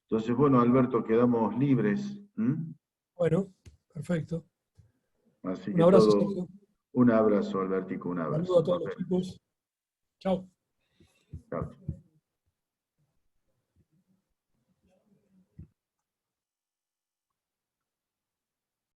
Entonces, bueno, Alberto, quedamos libres. Bueno, perfecto. Así Un que abrazo, todo, Sergio. un abrazo, Albertico, un Saludos abrazo. a todos Nos los vemos. chicos. Chao. Chao.